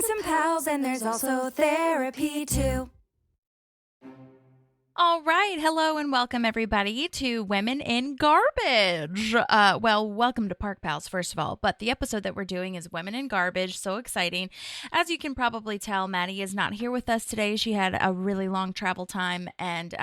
some pals, and there's also therapy too. All right. Hello and welcome, everybody, to Women in Garbage. Welcome to Park Pals, first of all. But the episode that we're doing is Women in Garbage. So exciting. As you can probably tell, Maddie is not here with us today. She had a really long travel time, and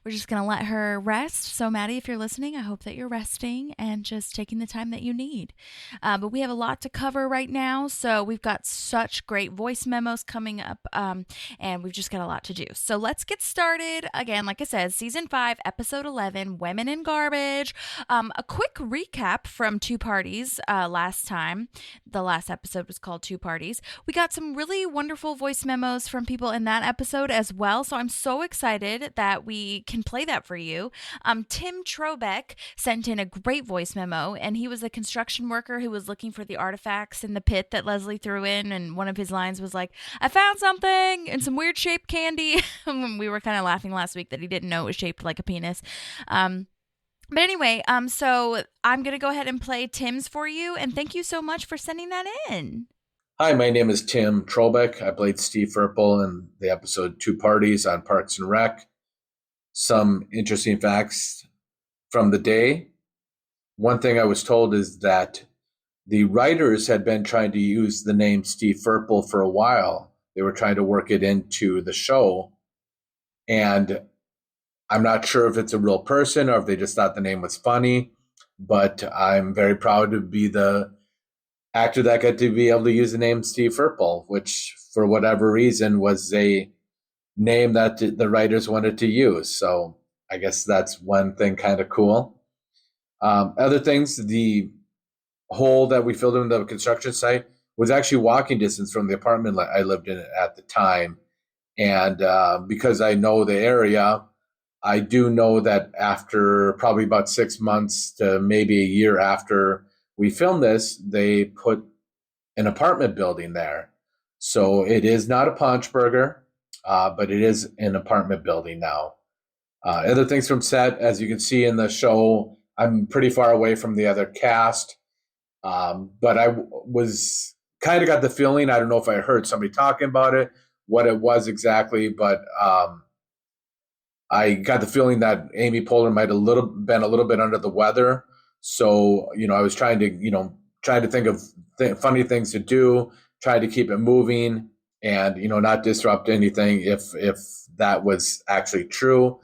we're just going to let her rest. So, Maddie, if you're listening, I hope that you're resting and just taking the time that you need. But we have a lot to cover right now. So we've got such great voice memos coming up, and we've just got a lot to do. So let's get started. Again, like I said, season 5, episode 11, Women in Garbage. A quick recap from Two Parties last time. The last episode was called Two Parties. We got some really wonderful voice memos from people in that episode as well. So I'm so excited that we can play that for you. Tim Trobec sent in a great voice memo, and he was a construction worker who was looking for the artifacts in the pit that Leslie threw in. And one of his lines was like, "I found something and some weird shaped candy." We were kind of laughing last week that he didn't know it was shaped like a penis. But anyway, so I'm going to go ahead and play Tim's for you. And thank you so much for sending that in. Hi, my name is Tim Trobec. I played Steve Furple in the episode Two Parties on Parks and Rec. Some interesting facts from the day. One thing I was told is that the writers had been trying to use the name Steve Furple for a while. They were trying to work it into the show. And I'm not sure if it's a real person or if they just thought the name was funny, but I'm very proud to be the actor that got to be able to use the name Steve Furple, which for whatever reason was a name that the writers wanted to use. So I guess that's one thing kind of cool. Other things, the hole that we filled in the construction site was actually walking distance from the apartment I lived in at the time. And because I know the area, I do know that after probably about 6 months to maybe a year after we filmed this, they put an apartment building there. So it is not a Punch Burger, but it is an apartment building now. Other things from set, as you can see in the show, I'm pretty far away from the other cast. But I was kind of got the feeling, I don't know if I heard somebody talking about it, what it was exactly, but I got the feeling that Amy Poehler might have been a little bit under the weather. So, I was trying to think of funny things to do, try to keep it moving and, not disrupt anything if that was actually true.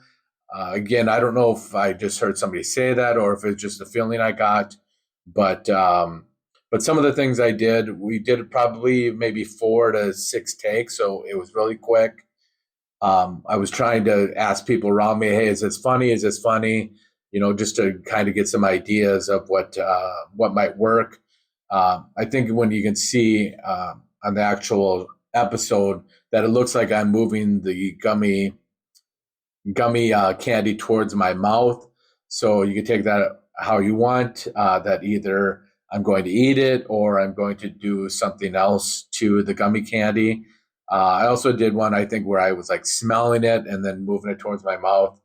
Again, I don't know if I just heard somebody say that or if it's just a feeling I got, but some of the things we did probably maybe 4 to 6 takes. So it was really quick. I was trying to ask people around me, hey, is this funny? Is this funny? Just to kind of get some ideas of what might work. I think when you can see on the actual episode that it looks like I'm moving the gummy candy towards my mouth. So you can take that how you want, that either I'm going to eat it or I'm going to do something else to the gummy candy. I also did one, I think, where I was like smelling it and then moving it towards my mouth.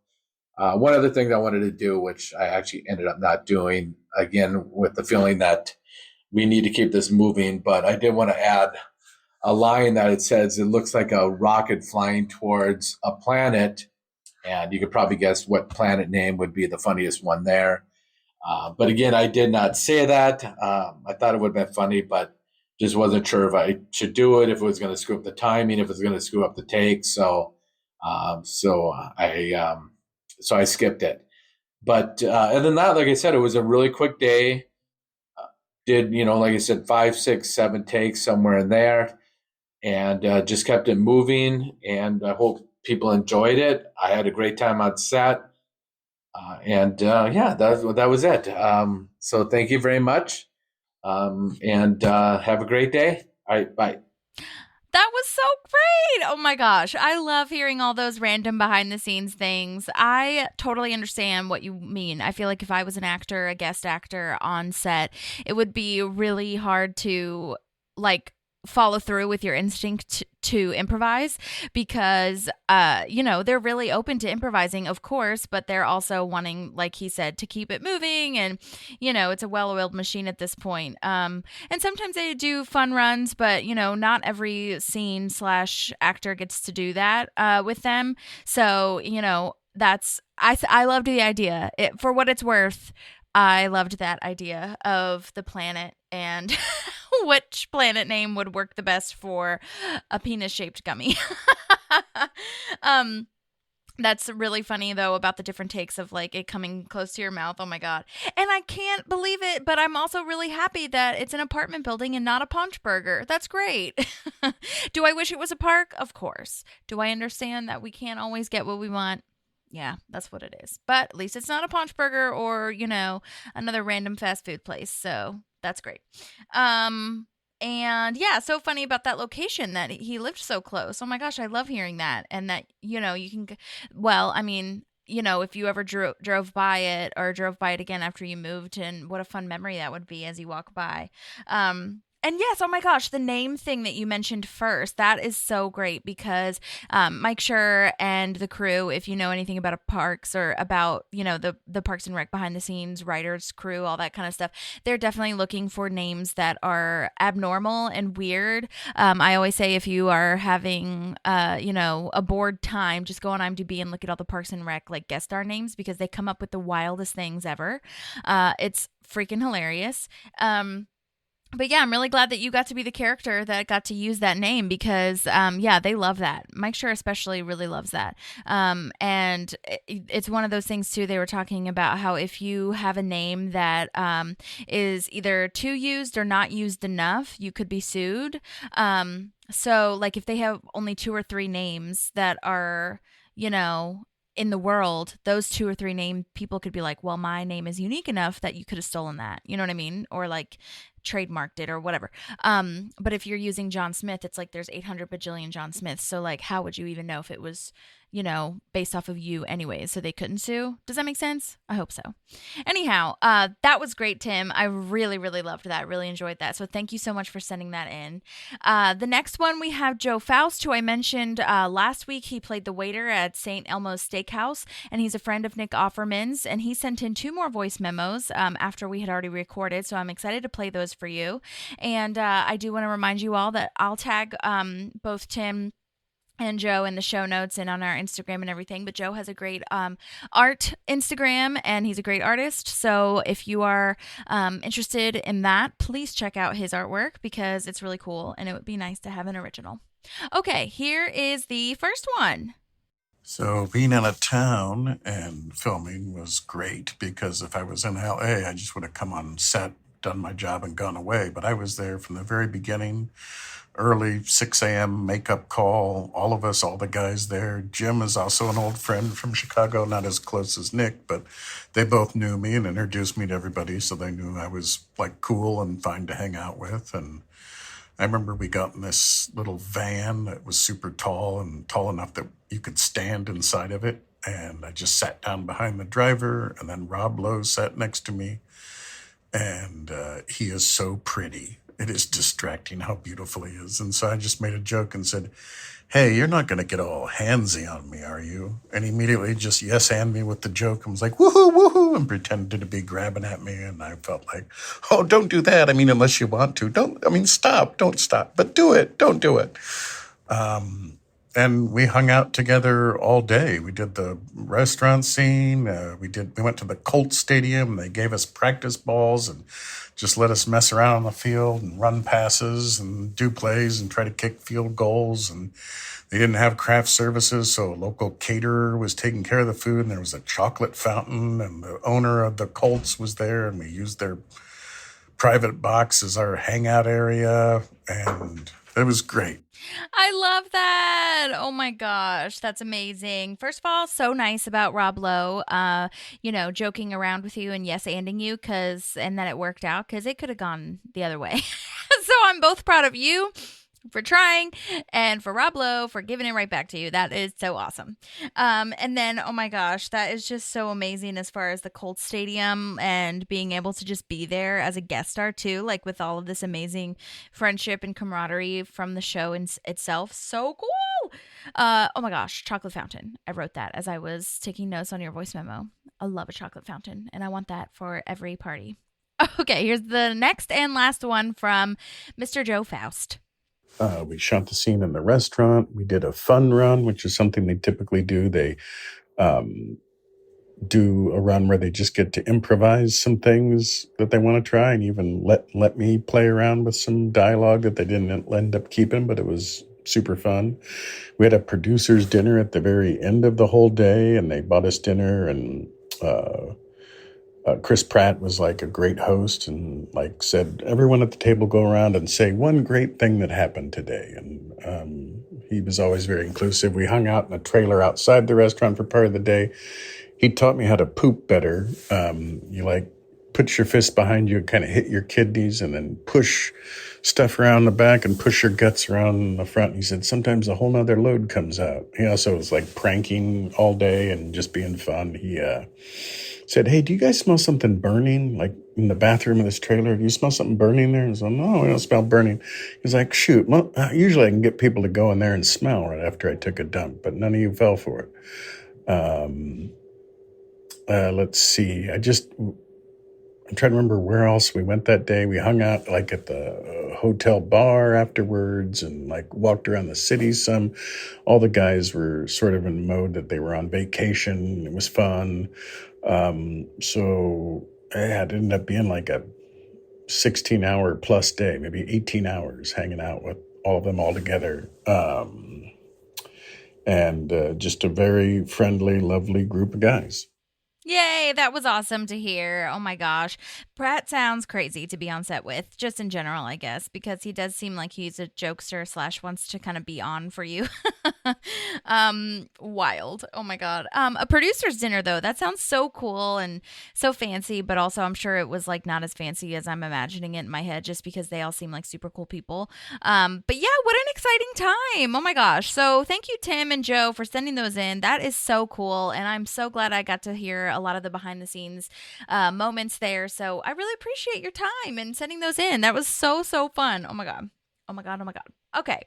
One other thing I wanted to do, which I actually ended up not doing, again, with the feeling that we need to keep this moving, but I did want to add a line that it says, it looks like a rocket flying towards a planet. And you could probably guess what planet name would be the funniest one there. But again, I did not say that. I thought it would have been funny, but just wasn't sure if I should do it, if it was going to screw up the timing, if it was going to screw up the take. So I skipped it. But other than that, like I said, it was a really quick day. Did, like I said, 5, 6, 7 takes somewhere in there, and just kept it moving. And I hope people enjoyed it. I had a great time on set. That was it. So thank you very much. And have a great day. All right, bye. That was so great. Oh my gosh. I love hearing all those random behind the scenes things. I totally understand what you mean. I feel like if I was an actor, a guest actor on set, it would be really hard to follow through with your instinct to improvise, because they're really open to improvising, of course, but they're also wanting, like he said, to keep it moving, and it's a well-oiled machine at this point. And sometimes they do fun runs, but not every scene / actor gets to do that with them. So that's I loved the idea. For what it's worth, I loved that idea of the planet and which planet name would work the best for a penis-shaped gummy. That's really funny, though, about the different takes of like it coming close to your mouth. Oh my God. And I can't believe it, but I'm also really happy that it's an apartment building and not a Punch Burger. That's great. Do I wish it was a park? Of course. Do I understand that we can't always get what we want? Yeah, that's what it is. But at least it's not a Punch Burger or, another random fast food place. So that's great. And yeah, so funny about that location that he lived so close. Oh my gosh, I love hearing that. And that, you can, if you ever drove by it or drove by it again after you moved, and what a fun memory that would be as you walk by. And yes, oh my gosh, the name thing that you mentioned first, that is so great, because Mike Schur and the crew, if you know anything about parks or about, the Parks and Rec behind the scenes, writers, crew, all that kind of stuff, they're definitely looking for names that are abnormal and weird. I always say if you are having, a bored time, just go on IMDb and look at all the Parks and Rec like guest star names, because they come up with the wildest things ever. It's freaking hilarious. But yeah, I'm really glad that you got to be the character that got to use that name, because, they love that. Mike Schur especially really loves that. And it's one of those things, too, they were talking about how if you have a name that is either too used or not used enough, you could be sued. So, like, if they have only 2 or 3 names that are, in the world, those 2 or 3 name people could be like, well, my name is unique enough that you could have stolen that. You know what I mean? Or like trademarked it or whatever. But if you're using John Smith, it's like there's 800 bajillion John Smiths. So like, how would you even know if it was, based off of you anyways? So they couldn't sue. Does that make sense? I hope so. Anyhow, that was great, Tim. I really, really loved that. Really enjoyed that. So thank you so much for sending that in. The next one, we have Joe Foust, who I mentioned last week. He played the waiter at St. Elmo's Steakhouse, and he's a friend of Nick Offerman's, and he sent in 2 more voice memos after we had already recorded. So I'm excited to play those for you. And I do want to remind you all that I'll tag both Tim and Joe in the show notes and on our Instagram and everything. But Joe has a great art Instagram, and he's a great artist. So if you are interested in that, please check out his artwork, because it's really cool and it would be nice to have an original. Okay, here is the first one. So being in a town and filming was great, because if I was in LA, I just would have come on set, done my job, and gone away. But I was there from the very beginning. Early 6 a.m. makeup call, all of us, all the guys there. Jim is also an old friend from Chicago, not as close as Nick, but they both knew me and introduced me to everybody, so they knew I was like cool and fine to hang out with. And I remember we got in this little van that was super tall, and tall enough that you could stand inside of it. And I just sat down behind the driver, and then Rob Lowe sat next to me. And he is so pretty. It is distracting how beautiful he is. And so I just made a joke and said, hey, you're not going to get all handsy on me, are you? And he immediately just yes-and me with the joke and was like, woohoo, woohoo, and pretended to be grabbing at me. And I felt like, oh, don't do that. I mean, unless you want to. Stop. Don't stop. But do it. Don't do it. And we hung out together all day. We did the restaurant scene. We went to the Colts Stadium. They gave us practice balls and just let us mess around on the field and run passes and do plays and try to kick field goals. And they didn't have craft services, so a local caterer was taking care of the food. And there was a chocolate fountain, and the owner of the Colts was there, and we used their private box as our hangout area. And it was great. I love that. Oh my gosh, that's amazing. First of all, so nice about Rob Lowe, joking around with you and yes-anding you, and that it worked out, because it could have gone the other way. So I'm both proud of you for trying, and for Rob Lowe for giving it right back to you. That is so awesome. And then, oh my gosh, that is just so amazing as far as the Colts Stadium and being able to just be there as a guest star too, like with all of this amazing friendship and camaraderie from the show itself. So cool. Oh my gosh, chocolate fountain. I wrote that as I was taking notes on your voice memo. I love a chocolate fountain, and I want that for every party. Okay, here's the next and last one from Mr. Joe Foust. We shot the scene in the restaurant. We did a fun run, which is something they typically do. They do a run where they just get to improvise some things that they want to try, and even let me play around with some dialogue that they didn't end up keeping, but it was super fun. We had a producer's dinner at the very end of the whole day, and they bought us dinner, and Chris Pratt was like a great host and like said, everyone at the table go around and say one great thing that happened today. And he was always very inclusive. We hung out in a trailer outside the restaurant for part of the day. He taught me how to poop better. You like put your fist behind you and kind of hit your kidneys and then push stuff around the back and push your guts around the front. He said, sometimes a whole nother load comes out. He also was like pranking all day and just being fun. He said, hey, do you guys smell something burning? Like in the bathroom of this trailer, do you smell something burning there? I was like, no, we don't smell burning. He's like, shoot, well, usually I can get people to go in there and smell right after I took a dump, but none of you fell for it. Let's see. I'm trying to remember where else we went that day. We hung out like at the hotel bar afterwards and like walked around the city some. All the guys were sort of in mode that they were on vacation. It was fun. So yeah, it ended up being like a 16-hour plus day, maybe 18 hours hanging out with all of them all together. And just a very friendly, lovely group of guys. Yay, that was awesome to hear. Oh my gosh. Pratt sounds crazy to be on set with, just in general, I guess, because he does seem like he's a jokester / wants to kind of be on for you. Wild. Oh my God. A producer's dinner, though, that sounds so cool and so fancy, but also I'm sure it was like not as fancy as I'm imagining it in my head, just because they all seem like super cool people. But yeah, what an exciting time. Oh my gosh. So thank you, Tim and Joe, for sending those in. That is so cool. And I'm so glad I got to hear a lot of the behind the scenes moments there. So I really appreciate your time and sending those in. That was so fun. Oh my God. Oh my God. Oh my God. Okay.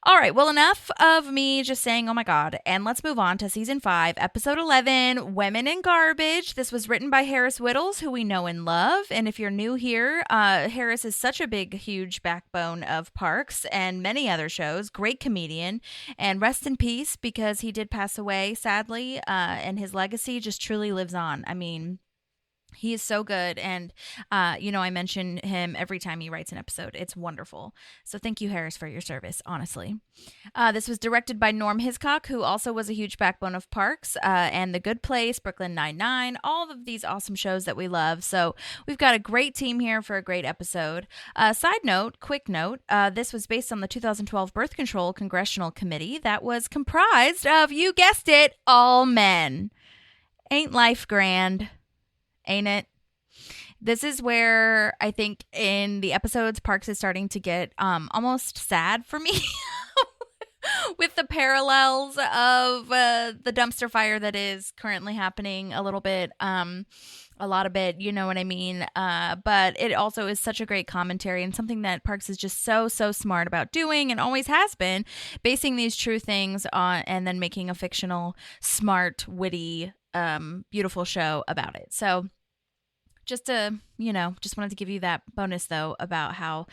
All right. Well, enough of me just saying, oh my God. And let's move on to season 5, episode 11, Women in Garbage. This was written by Harris Whittles, who we know and love. And if you're new here, Harris is such a big, huge backbone of Parks and many other shows. Great comedian. And rest in peace, because he did pass away, sadly. And his legacy just truly lives on. I mean, he is so good. And, I mention him every time he writes an episode. It's wonderful. So thank you, Harris, for your service, honestly. This was directed by Norm Hiscock, who also was a huge backbone of Parks and The Good Place, Brooklyn Nine-Nine, all of these awesome shows that we love. So we've got a great team here for a great episode. Quick note, this was based on the 2012 Birth Control Congressional Committee that was comprised of, you guessed it, all men. Ain't life grand? Ain't it? This is where I think in the episodes, Parks is starting to get almost sad for me with the parallels of the dumpster fire that is currently happening a little bit, a lot of it, you know what I mean? But it also is such a great commentary and something that Parks is just so smart about doing and always has been, basing these true things on and then making a fictional, smart, witty, beautiful show about it. So just wanted to give you that bonus though about how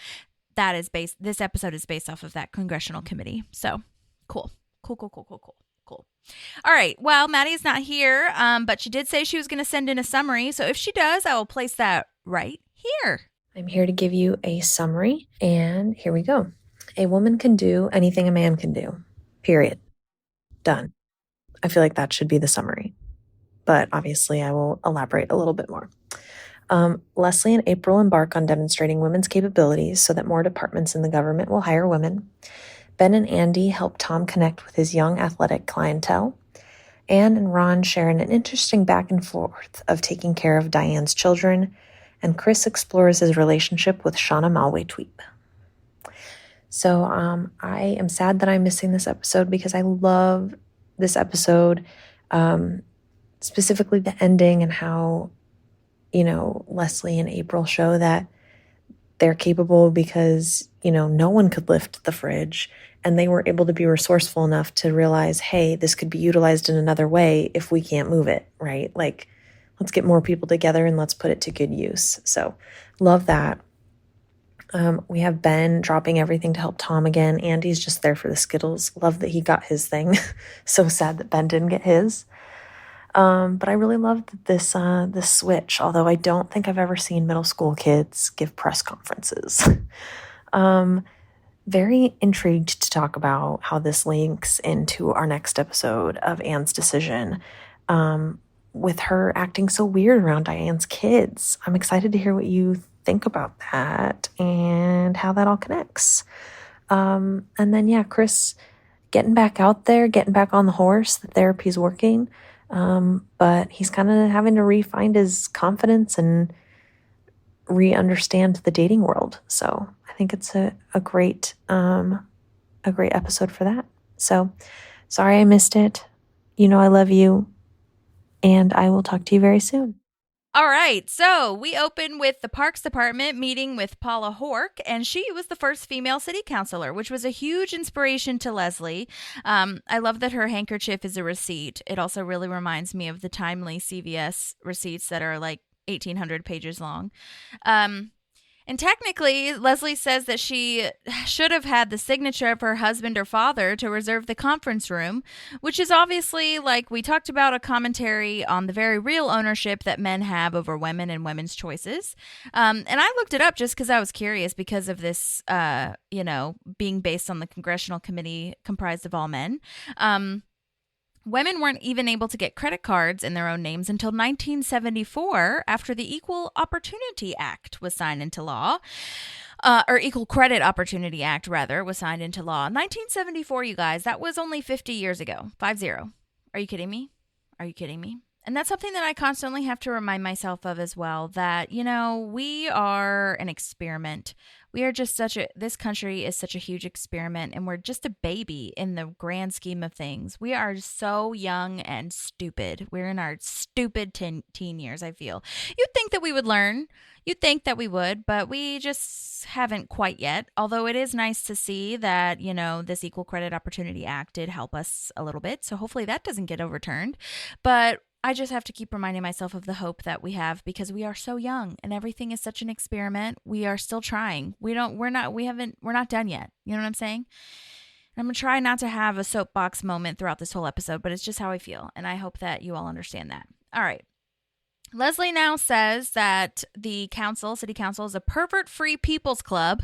this episode is based off of that congressional committee. So cool. All right. Well, Maddie is not here, but she did say she was going to send in a summary. So if she does, I will place that right here. I'm here to give you a summary, and here we go. A woman can do anything a man can do. Period. Done. I feel like that should be the summary, but obviously I will elaborate a little bit more. Leslie and April embark on demonstrating women's capabilities so that more departments in the government will hire women. Ben and Andy help Tom connect with his young athletic clientele. Anne and Ron share an interesting back and forth of taking care of Diane's children, and Chris explores his relationship with Shauna Malway-Tweep. So I am sad that I'm missing this episode because I love this episode, specifically the ending and how, Leslie and April show that they're capable because, no one could lift the fridge, and they were able to be resourceful enough to realize, hey, this could be utilized in another way if we can't move it, right? Like, let's get more people together and let's put it to good use. So love that. We have Ben dropping everything to help Tom again. Andy's just there for the Skittles. Love that he got his thing. So sad that Ben didn't get his. But I really loved this switch, although I don't think I've ever seen middle school kids give press conferences. Very intrigued to talk about how this links into our next episode of Anne's decision, with her acting so weird around Diane's kids. I'm excited to hear what you think about that and how that all connects. And then, Chris getting back out there, getting back on the horse. The therapy's working. But he's kind of having to re-find his confidence and re-understand the dating world. So I think it's a great episode for that. So sorry I missed it. I love you, and I will talk to you very soon. All right, so we open with the Parks Department meeting with Paula Hork, and she was the first female city councilor, which was a huge inspiration to Leslie. I love that her handkerchief is a receipt. It also really reminds me of the timely CVS receipts that are like 1,800 pages long. And technically, Leslie says that she should have had the signature of her husband or father to reserve the conference room, which is obviously, like we talked about, a commentary on the very real ownership that men have over women and women's choices. And I looked it up just because I was curious because of this, being based on the congressional committee comprised of all men. Women weren't even able to get credit cards in their own names until 1974, after the Equal Opportunity Act was signed into law. Or Equal Credit Opportunity Act, rather, was signed into law. 1974, you guys, that was only 50 years ago. 50. Are you kidding me? Are you kidding me? And that's something that I constantly have to remind myself of as well, that, we are an experiment. We are just this country is such a huge experiment, and we're just a baby in the grand scheme of things. We are so young and stupid. We're in our stupid teen years, I feel. You'd think that we would learn. You'd think that we would, but we just haven't quite yet. Although it is nice to see that, this Equal Credit Opportunity Act did help us a little bit. So hopefully that doesn't get overturned. But I just have to keep reminding myself of the hope that we have, because we are so young and everything is such an experiment. We are still trying. We're not done yet. You know what I'm saying? I'm going to try not to have a soapbox moment throughout this whole episode, but it's just how I feel. And I hope that you all understand that. All right. Leslie now says that the city council is a pervert-free people's club.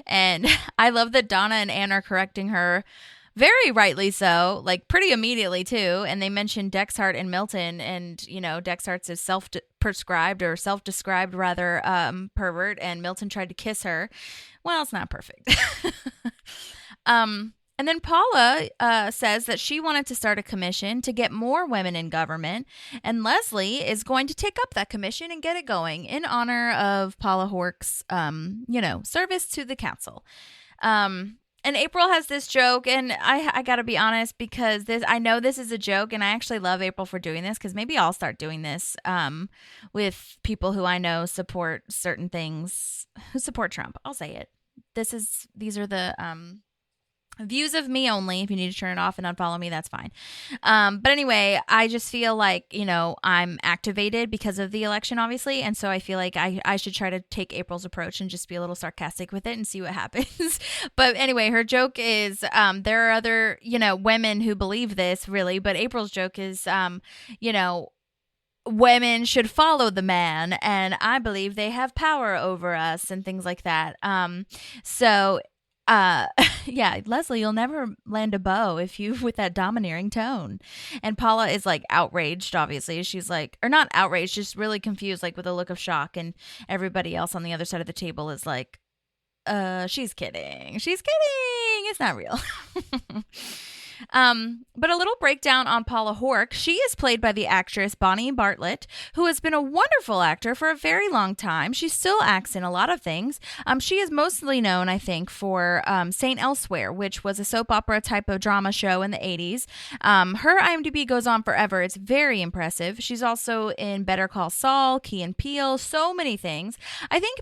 And I love that Donna and Anne are correcting her. Very rightly so, like pretty immediately too. And they mentioned Dexhart and Milton, and Dexhart's is self-prescribed or self-described rather pervert, and Milton tried to kiss her. Well, it's not perfect. And then Paula says that she wanted to start a commission to get more women in government, and Leslie is going to take up that commission and get it going in honor of Paula Hork's, service to the council. And April has this joke, and I got to be honest, because I know this is a joke, and I actually love April for doing this, because maybe I'll start doing this with people who I know support certain things, who support Trump. I'll say it. These are the views of me only. If you need to turn it off and unfollow me, that's fine. But anyway, I just feel like, I'm activated because of the election, obviously. And so I feel like I should try to take April's approach and just be a little sarcastic with it and see what happens. But anyway, her joke is, there are other, women who believe this really, but April's joke is, women should follow the man, and I believe they have power over us and things like that. Yeah, Leslie, you'll never land a beau with that domineering tone. And Paula is like outraged, obviously. She's like, or not outraged, just really confused, like with a look of shock. And everybody else on the other side of the table is like, she's kidding. She's kidding. It's not real. But a little breakdown on Paula Hork. She is played by the actress Bonnie Bartlett, who has been a wonderful actor for a very long time. She still acts in a lot of things. She is mostly known, I think, for Saint Elsewhere, which was a soap opera type of drama show in the 80s. Her IMDb goes on forever. It's very impressive. She's also in Better Call Saul, Key and Peele, so many things. I think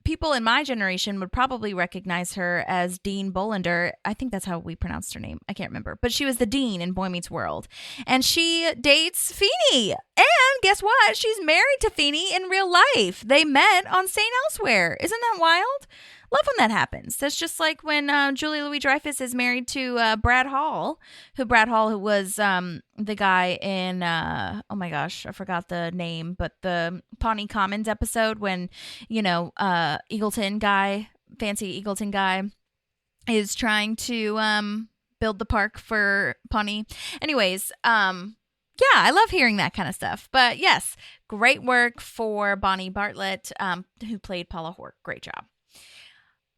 people in my generation would probably recognize her as Dean Bolander. I think that's how we pronounced her name. I can't remember. But she was the Dean in Boy Meets World. And she dates Feeney. And guess what? She's married to Feeney in real life. They met on St. Elsewhere. Isn't that wild? Love when that happens. That's just like when Julia Louis-Dreyfus is married to Brad Hall, who was the guy in, oh my gosh, I forgot the name, but the Pawnee Commons episode when, Eagleton guy, fancy Eagleton guy, is trying to build the park for Pawnee. Anyways, yeah, I love hearing that kind of stuff. But yes, great work for Bonnie Bartlett, who played Paula Hork. Great job.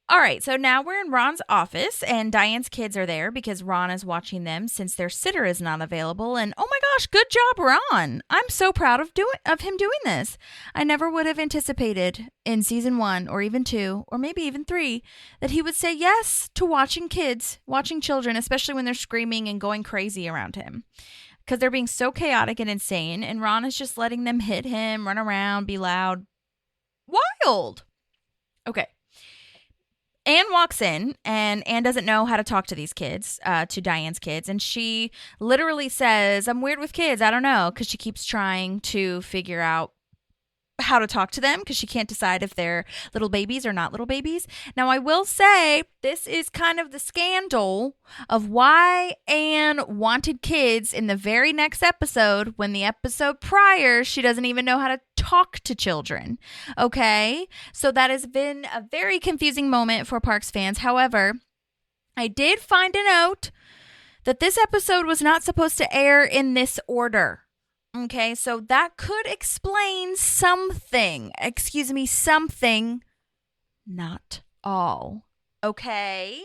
All right, so now we're in Ron's office, and Diane's kids are there because Ron is watching them since their sitter is not available. And oh my gosh, good job, Ron! I'm so proud of him doing this. I never would have anticipated in season 1 or even 2 or maybe even 3 that he would say yes to watching children, especially when they're screaming and going crazy around him. Because they're being so chaotic and insane, and Ron is just letting them hit him, run around, be loud. Wild! Okay. Anne walks in, and Anne doesn't know how to talk to these kids, to Diane's kids, and she literally says, I'm weird with kids, I don't know, because she keeps trying to figure out how to talk to them because she can't decide if they're little babies or not little babies. Now, I will say this is kind of the scandal of why Anne wanted kids in the very next episode when the episode prior, she doesn't even know how to talk to children. Okay? So that has been a very confusing moment for Parks fans. However, I did find a note that this episode was not supposed to air in this order. Okay, so that could explain something. Excuse me, something. Not all. Okay?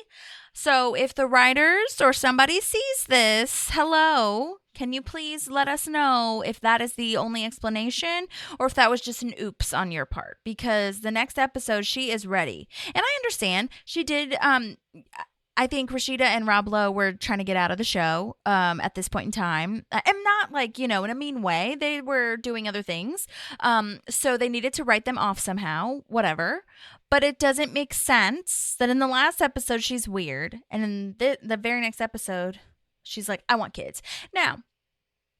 So if the writers or somebody sees this, hello, can you please let us know if that is the only explanation or if that was just an oops on your part? Because the next episode, she is ready. And I understand she did... I think Rashida and Rob Lowe were trying to get out of the show at this point in time. And not like, in a mean way. They were doing other things. So they needed to write them off somehow, whatever. But it doesn't make sense that in the last episode, she's weird. And in the very next episode, she's like, I want kids. Now,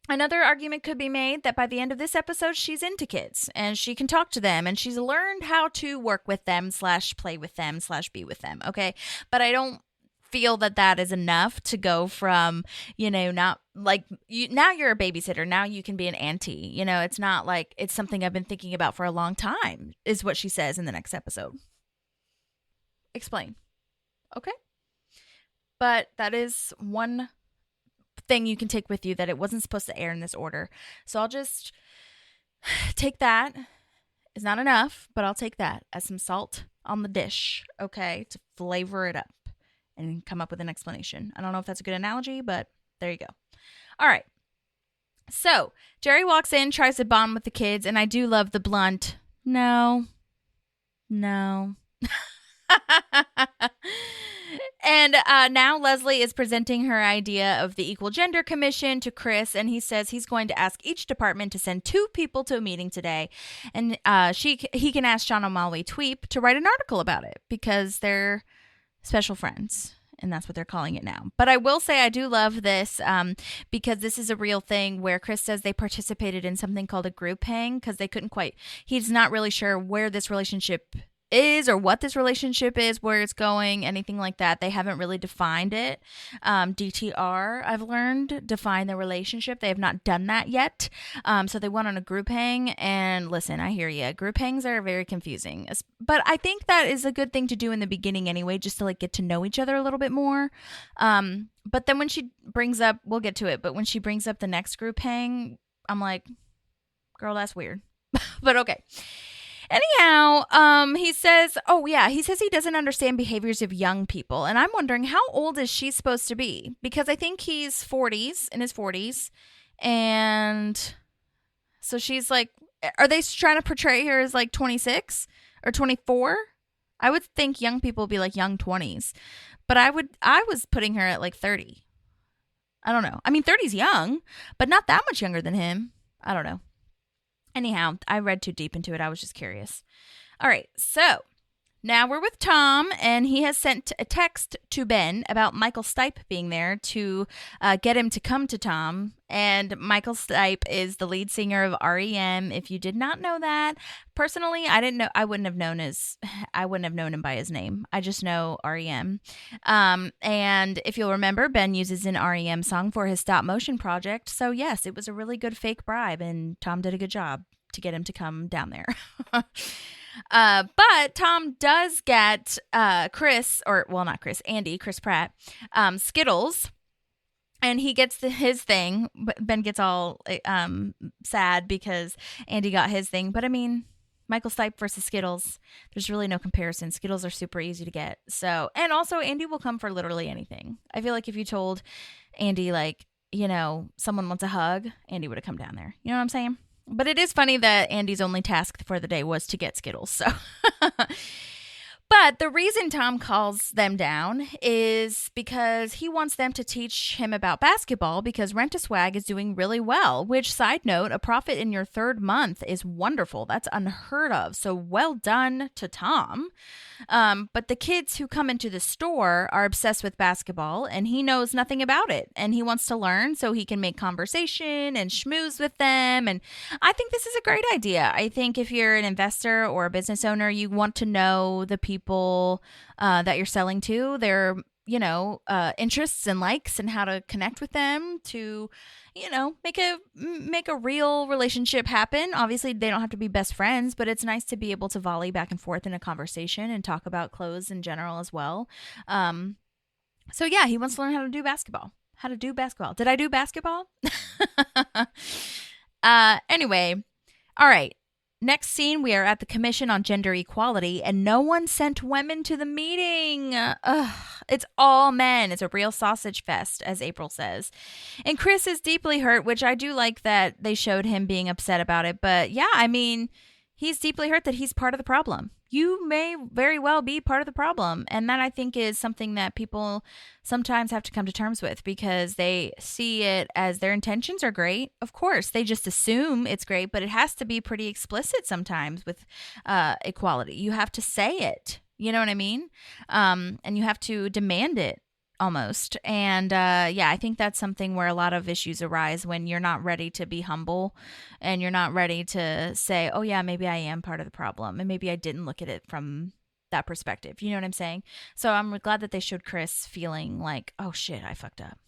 another argument could be made that by the end of this episode, she's into kids and she can talk to them and she's learned how to work with them / play with them / be with them. Okay. But I don't feel that is enough to go from, not like now you're a babysitter. Now you can be an auntie. It's not like it's something I've been thinking about for a long time is what she says in the next episode. Explain. Okay. But that is one thing you can take with you that it wasn't supposed to air in this order. So I'll just take that. It's not enough, but I'll take that as some salt on the dish. Okay. To flavor it up. And come up with an explanation. I don't know if that's a good analogy, but there you go. All right. So Jerry walks in, tries to bond with the kids, and I do love the blunt, no. And now Leslie is presenting her idea of the Equal Gender Commission to Chris, and he says he's going to ask each department to send 2 people to a meeting today, and he can ask John O'Malley Tweep to write an article about it because they're special friends, and that's what they're calling it now. But I will say I do love this because this is a real thing where Chris says they participated in something called a group hang because they couldn't quite, he's not really sure where this relationship is or what this relationship is, where it's going, anything like that. They haven't really defined it. DTR, I've learned, define the relationship. They have not done that yet. So they went on a group hang, and listen, I hear you. Group hangs are very confusing, but I think that is a good thing to do in the beginning anyway, just to like get to know each other a little bit more. But then when she brings up, we'll get to it, but when she brings up the next group hang, I'm like, girl, that's weird. But okay. Anyhow, he says, he says he doesn't understand behaviors of young people. And I'm wondering, how old is she supposed to be? Because I think he's in his 40s. And so she's like, are they trying to portray her as like 26 or 24? I would think young people would be like young 20s. But I was putting her at like 30. I don't know. I mean, 30's young, but not that much younger than him. I don't know. Anyhow, I read too deep into it. I was just curious. All right, so now we're with Tom, and he has sent a text to Ben about Michael Stipe being there to get him to come to Tom. And Michael Stipe is the lead singer of REM. If you did not know that, personally, I didn't know. I wouldn't have known him by his name. I just know REM. And if you'll remember, Ben uses an REM song for his stop motion project. So yes, it was a really good fake bribe, and Tom did a good job to get him to come down there. But Tom does get Chris Pratt, Skittles. And he gets his thing. Ben gets all sad because Andy got his thing. But I mean, Michael Stipe versus Skittles, there's really no comparison. Skittles are super easy to get. So, and also Andy will come for literally anything. I feel like if you told Andy, like, you know, someone wants a hug, Andy would have come down there. You know what I'm saying? But it is funny that Andy's only task for the day was to get Skittles. So, but the reason Tom calls them down is because he wants them to teach him about basketball, because Rent-A-Swag is doing really well, which, side note, a profit in your third month is wonderful. That's unheard of. So well done to Tom. But the kids who come into the store are obsessed with basketball, and he knows nothing about it. And he wants to learn so he can make conversation and schmooze with them. And I think this is a great idea. I think if you're an investor or a business owner, you want to know the people that you're selling to, their, you know, interests and likes, and how to connect with them to, you know, make a real relationship happen. Obviously, they don't have to be best friends, but it's nice to be able to volley back and forth in a conversation and talk about clothes in general as well. So yeah, he wants to learn how to do basketball. Did I do basketball? Anyway, all right. Next scene, we are at the Commission on Gender Equality, and no one sent women to the meeting. It's all men. It's a real sausage fest, as April says. And Chris is deeply hurt, which I do like that they showed him being upset about it. But yeah, I mean, he's deeply hurt that he's part of the problem. You may very well be part of the problem. And that, I think, is something that people sometimes have to come to terms with, because they see it as their intentions are great. Of course, they just assume it's great, but it has to be pretty explicit sometimes with equality. You have to say it. You know what I mean? And you have to demand it almost. And yeah, I think that's something where a lot of issues arise when you're not ready to be humble, and you're not ready to say, oh yeah, maybe I am part of the problem, and maybe I didn't look at it from that perspective. You know what I'm saying? So I'm glad that they showed Chris feeling like, oh shit, I fucked up.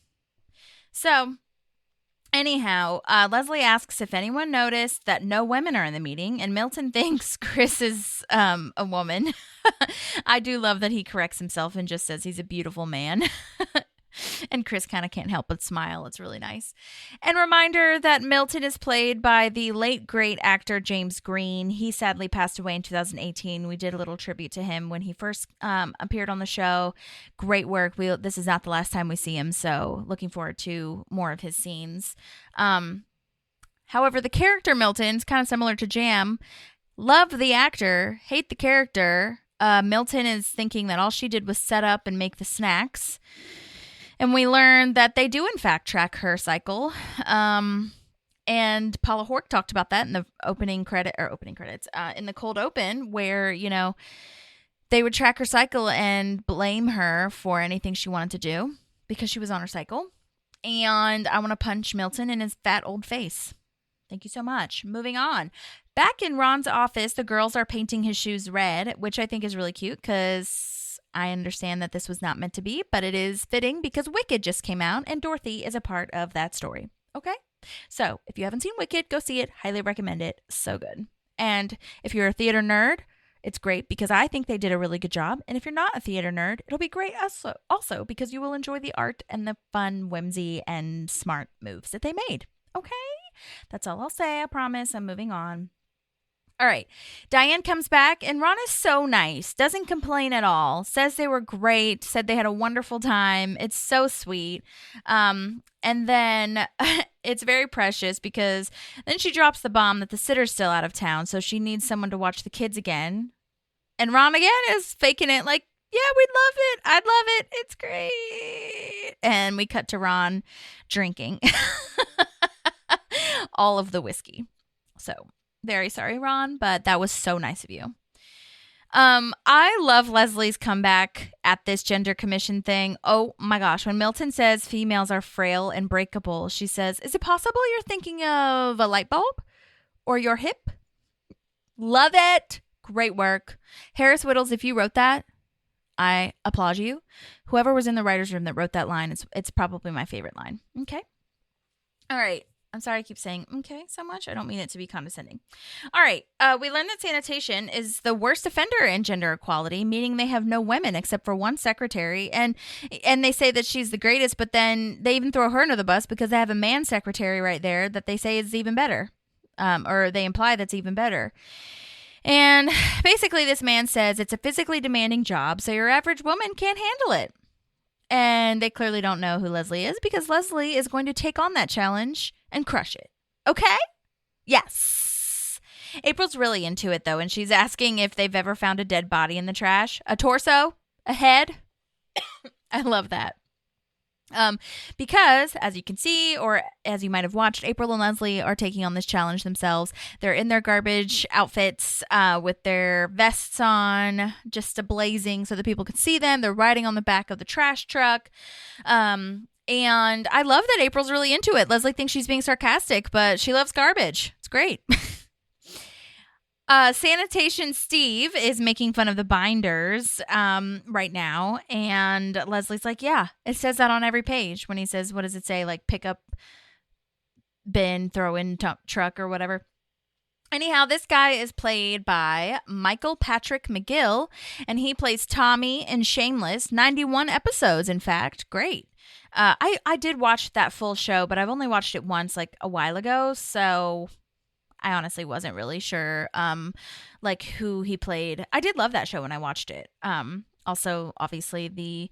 So anyhow, Leslie asks if anyone noticed that no women are in the meeting, and Milton thinks Chris is a woman. I do love that he corrects himself and just says he's a beautiful man. And Chris kind of can't help but smile. It's really nice. And reminder that Milton is played by the late, great actor James Green. He sadly passed away in 2018. We did a little tribute to him when he first appeared on the show. Great work. This is not the last time we see him, so looking forward to more of his scenes. However, the character Milton's kind of similar to Jam. Love the actor, hate the character. Milton is thinking that all she did was set up and make the snacks. And we learned that they do, in fact, track her cycle. And Paula Hork talked about that in the opening credits, in the cold open, where, you know, they would track her cycle and blame her for anything she wanted to do because she was on her cycle. And I want to punch Milton in his fat old face. Thank you so much. Moving on. Back in Ron's office, the girls are painting his shoes red, which I think is really cute because I understand that this was not meant to be, but it is fitting because Wicked just came out and Dorothy is a part of that story. Okay? So if you haven't seen Wicked, go see it. Highly recommend it. So good. And if you're a theater nerd, it's great because I think they did a really good job. And if you're not a theater nerd, it'll be great also because you will enjoy the art and the fun, whimsy, and smart moves that they made. Okay? That's all I'll say. I promise. I'm moving on. All right. Diane comes back, and Ron is so nice. Doesn't complain at all. Says they were great. Said they had a wonderful time. It's so sweet. And then it's very precious because then she drops the bomb that the sitter's still out of town, so she needs someone to watch the kids again. And Ron again is faking it like, yeah, we'd love it. I'd love it. It's great. And we cut to Ron drinking all of the whiskey. So very sorry, Ron, but that was so nice of you. I love Leslie's comeback at this gender commission thing. Oh my gosh. When Milton says females are frail and breakable, she says, is it possible you're thinking of a light bulb or your hip? Love it. Great work. Harris Whittles, if you wrote that, I applaud you. Whoever was in the writer's room that wrote that line, it's probably my favorite line. Okay. All right. I'm sorry I keep saying okay so much. I don't mean it to be condescending. All right. We learned that Sanitation is the worst offender in gender equality, meaning they have no women except for one secretary. And they say that she's the greatest, but then they even throw her under the bus because they have a man secretary right there that they say is even better. Or they imply that's even better. And basically this man says it's a physically demanding job, so your average woman can't handle it. And they clearly don't know who Leslie is because Leslie is going to take on that challenge and crush it. Okay? Yes. April's really into it, though, and she's asking if they've ever found a dead body in the trash. A torso? A head? I love that. Because, as you can see, or as you might have watched, April and Leslie are taking on this challenge themselves. They're in their garbage outfits with their vests on, just blazing so that people can see them. They're riding on the back of the trash truck. And I love that April's really into it. Leslie thinks she's being sarcastic, but she loves garbage. It's great. Sanitation Steve is making fun of the binders right now. And Leslie's like, yeah, it says that on every page when he says, what does it say? Like pick up, bin, throw in truck or whatever. Anyhow, this guy is played by Michael Patrick McGill, and he plays Tommy in Shameless. 91 episodes, in fact. Great. I did watch that full show, but I've only watched it once, like a while ago, so I honestly wasn't really sure, like who he played. I did love that show when I watched it. Also, obviously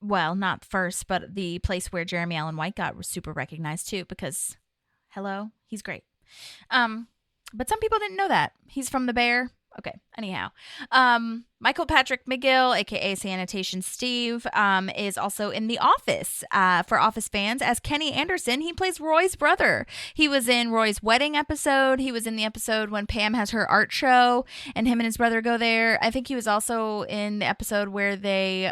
not first, but the place where Jeremy Allen White got super recognized too, because hello, he's great. But some people didn't know that he's from The Bear. Okay. Anyhow, Michael Patrick McGill, aka Sanitation Steve, is also in The Office. For Office fans, as Kenny Anderson, he plays Roy's brother. He was in Roy's wedding episode. He was in the episode when Pam has her art show, and him and his brother go there. I think he was also in the episode where they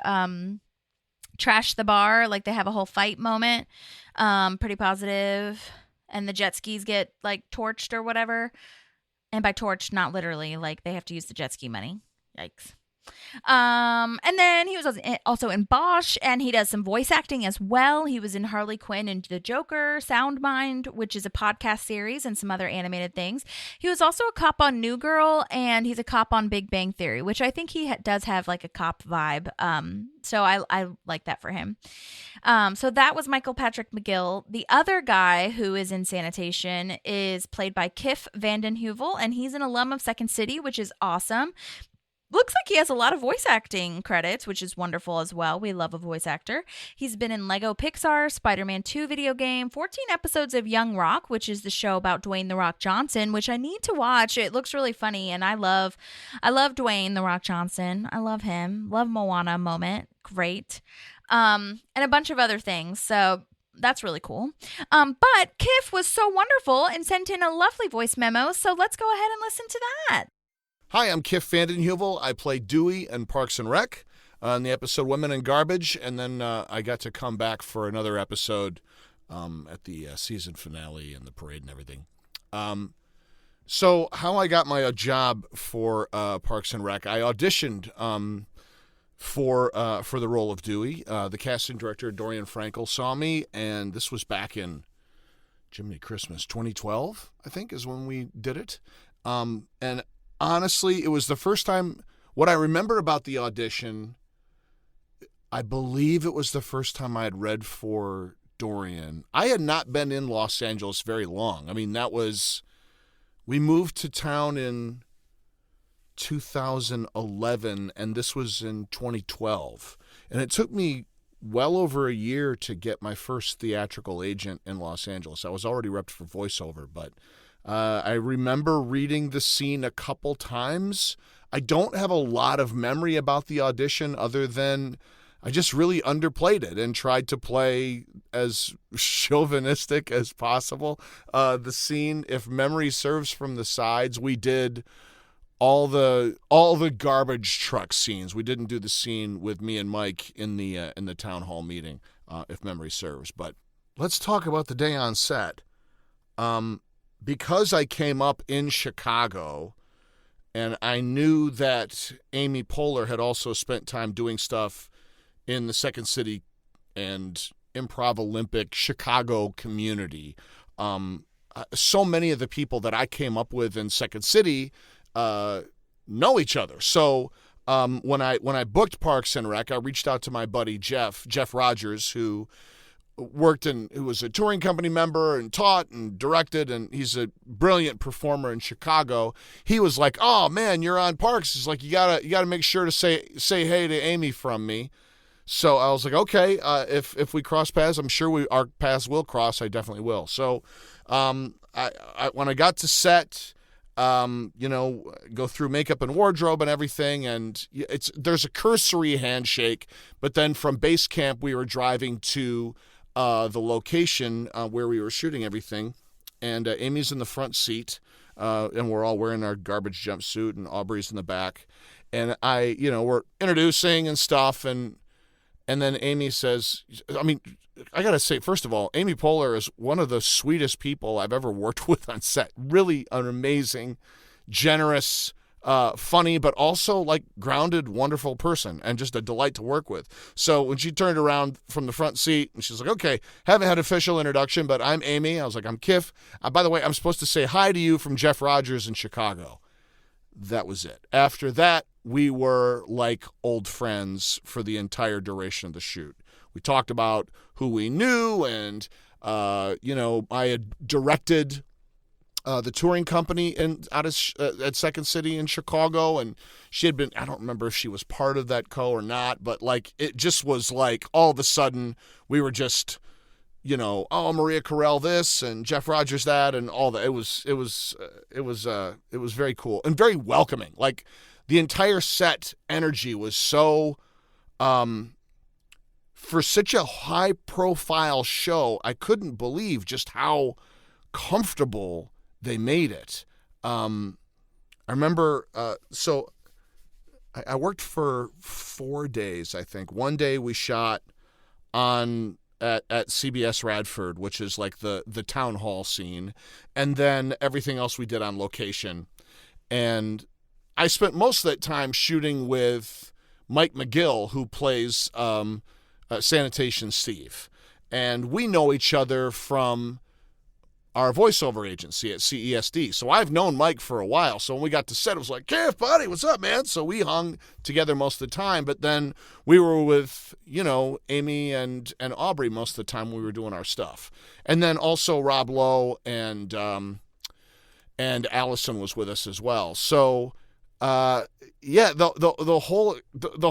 trash the bar, like they have a whole fight moment. Pretty positive, and the jet skis get like torched or whatever. And by torch, not literally, like they have to use the jet ski money. Yikes. And then he was also in Bosch, and he does some voice acting as well. He was in Harley Quinn and The Joker, Soundmind, which is a podcast series, and some other animated things. He was also a cop on New Girl, and he's a cop on Big Bang Theory, which I think he does have like a cop vibe. So I like that for him. So that was Michael Patrick McGill. The other guy who is in Sanitation is played by Kiff VandeHeuvel, and he's an alum of Second City, which is awesome. Looks like he has a lot of voice acting credits, which is wonderful as well. We love a voice actor. He's been in Lego Pixar, Spider-Man 2 video game, 14 episodes of Young Rock, which is the show about Dwayne "The Rock" Johnson, which I need to watch. It looks really funny, and I love Dwayne "The Rock" Johnson. I love him. Love Moana moment. Great. And a bunch of other things. So that's really cool. But Kiff was so wonderful and sent in a lovely voice memo. So let's go ahead and listen to that. Hi, I'm Kiff VandeHeuvel. I play Dewey in Parks and Rec in the episode Women in Garbage, and then I got to come back for another episode at the season finale and the parade and everything. So how I got my job for Parks and Rec, I auditioned for the role of Dewey. The casting director, Dorian Frankel, saw me, and this was back in Jiminy Christmas 2012, I think, is when we did it. And honestly, it was the first time. What I remember about the audition, I believe it was the first time I had read for Dorian. I had not been in Los Angeles very long. I mean, that was we moved to town in 2011, and this was in 2012. And it took me well over a year to get my first theatrical agent in Los Angeles. I was already repped for voiceover, but I remember reading the scene a couple times. I don't have a lot of memory about the audition other than I just really underplayed it and tried to play as chauvinistic as possible. The scene, if memory serves from the sides, we did all the garbage truck scenes. We didn't do the scene with me and Mike in the town hall meeting, if memory serves. But let's talk about the day on set. Because I came up in Chicago, and I knew that Amy Poehler had also spent time doing stuff in the Second City and Improv Olympic Chicago community. So many of the people that I came up with in Second City know each other. So when I booked Parks and Rec, I reached out to my buddy Jeff Rogers, who was a touring company member and taught and directed, and he's a brilliant performer in Chicago. He was like, "Oh man, you're on Parks." He's like, "You gotta make sure to say hey to Amy from me." So I was like, "Okay, if we cross paths, I'm sure our paths will cross. I definitely will." So when I got to set, go through makeup and wardrobe and everything, and there's a cursory handshake, but then from base camp we were driving to the location where we were shooting everything, and Amy's in the front seat, and we're all wearing our garbage jumpsuit, and Aubrey's in the back, and we're introducing and stuff, and then Amy says, I gotta say, first of all, Amy Poehler is one of the sweetest people I've ever worked with on set. Really an amazing, generous, funny, but also like grounded, wonderful person, and just a delight to work with. So when she turned around from the front seat, and she's like, "Okay, haven't had official introduction, but I'm Amy." I was like, "I'm Kiff. By the way, I'm supposed to say hi to you from Jeff Rogers in Chicago." That was it. After that, we were like old friends for the entire duration of the shoot. We talked about who we knew, and I had directed the touring company at Second City in Chicago, and she had been, I don't remember if she was part of that or not, but like it just was like all of a sudden we were just, Maria Carell this and Jeff Rogers that and all that. It was very cool and very welcoming. Like the entire set energy was so for such a high profile show, I couldn't believe just how comfortable they made it. I remember, so I worked for 4 days, I think. One day we shot at CBS Radford, which is like the town hall scene, and then everything else we did on location. And I spent most of that time shooting with Mike McGill, who plays Sanitation Steve. And we know each other from our voiceover agency at CESD. So I've known Mike for a while. So when we got to set, it was like, "Kiff, buddy, what's up, man?" So we hung together most of the time. But then we were with, Amy and Aubrey most of the time when we were doing our stuff. And then also Rob Lowe and Allison was with us as well. So the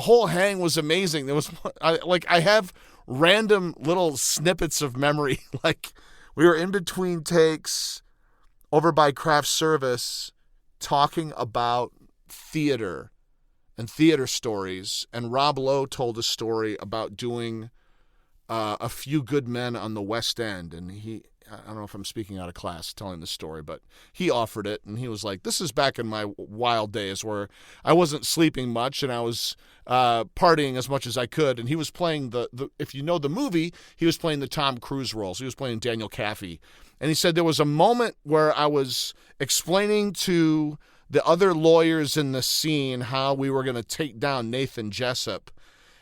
whole hang was amazing. There was I have random little snippets of memory. Like we were in between takes over by craft service talking about theater and theater stories, and Rob Lowe told a story about doing A Few Good Men on the West End, and I don't know if I'm speaking out of class telling the story, but he offered it, and he was like, "This is back in my wild days where I wasn't sleeping much and I was partying as much as I could." And he was playing if you know the movie, he was playing the Tom Cruise roles. He was playing Daniel Caffey. And he said there was a moment where I was explaining to the other lawyers in the scene how we were going to take down Nathan Jessup.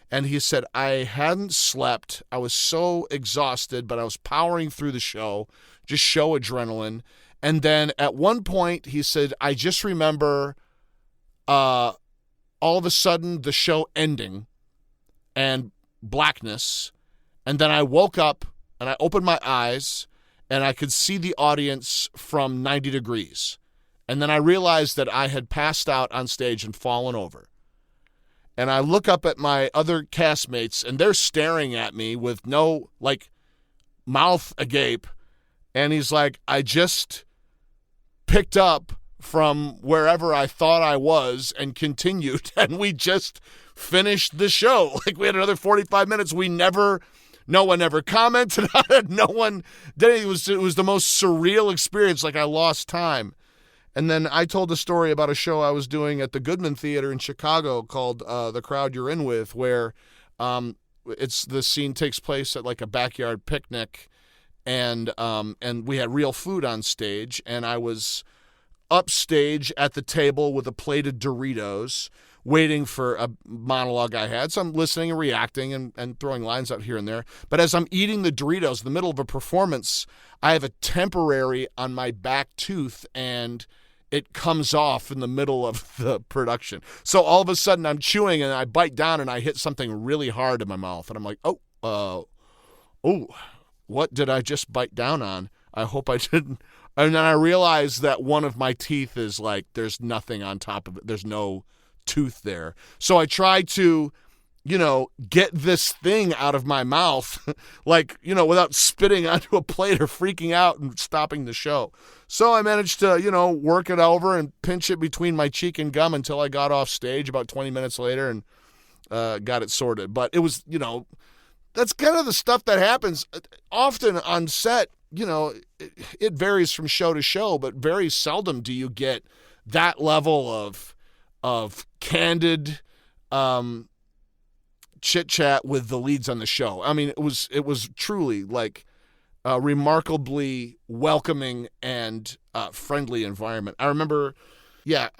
And he said, "I hadn't slept. I was so exhausted, but I was powering through the show, just show adrenaline." And then at one point, he said, "I just remember all of a sudden the show ending and blackness. And then I woke up and I opened my eyes and I could see the audience from 90 degrees. And then I realized that I had passed out on stage and fallen over. And I look up at my other castmates, and they're staring at me with no, like, mouth agape. And he's like, I just picked up from wherever I thought I was and continued. And we just finished the show. Like, we had another 45 minutes. No one ever commented on it. No one did it. It was the most surreal experience. Like, I lost time. And then I told a story about a show I was doing at the Goodman Theater in Chicago called The Crowd You're In With, where the scene takes place at like a backyard picnic, and we had real food on stage, and I was upstage at the table with a plate of Doritos waiting for a monologue I had. So I'm listening and reacting and throwing lines out here and there. But as I'm eating the Doritos in the middle of a performance, I have a temporary on my back tooth, and it comes off in the middle of the production. So all of a sudden I'm chewing and I bite down and I hit something really hard in my mouth. And I'm like, what did I just bite down on? I hope I didn't. And then I realized that one of my teeth is like, there's nothing on top of it. There's no tooth there. So I tried to, get this thing out of my mouth, like, without spitting onto a plate or freaking out and stopping the show. So I managed to, work it over and pinch it between my cheek and gum until I got off stage about 20 minutes later and got it sorted. But it was, that's kind of the stuff that happens often on set. It varies from show to show, but very seldom do you get that level of candid, chit chat with the leads on the show. I mean, it was truly like a remarkably welcoming and friendly environment. I remember,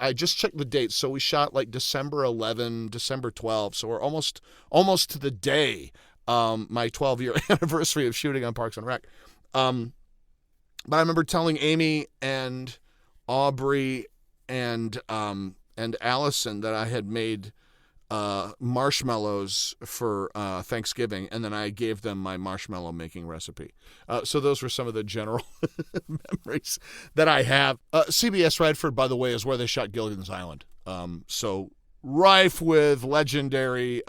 I just checked the dates. So we shot like December 11, December 12. So we're almost to the day, my 12-year anniversary of shooting on Parks and Rec. But I remember telling Amy and Aubrey and Allison that I had made marshmallows for Thanksgiving, and then I gave them my marshmallow making recipe. So those were some of the general memories that I have. CBS Radford, by the way, is where they shot Gilligan's Island. So rife with legendary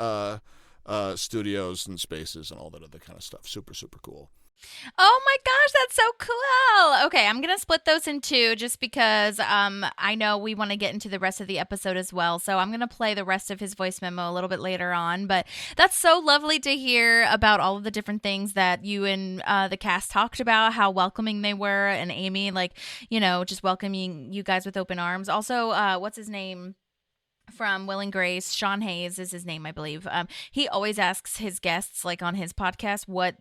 studios and spaces and all that other kind of stuff. Super, super cool. Oh my gosh, that's so cool. Okay, I'm going to split those in two just because I know we want to get into the rest of the episode as well. So I'm going to play the rest of his voice memo a little bit later on. But that's so lovely to hear about all of the different things that you and the cast talked about, how welcoming they were. And Amy, just welcoming you guys with open arms. Also, what's his name? From Will and Grace, Sean Hayes is his name, I believe. He always asks his guests, like on his podcast, what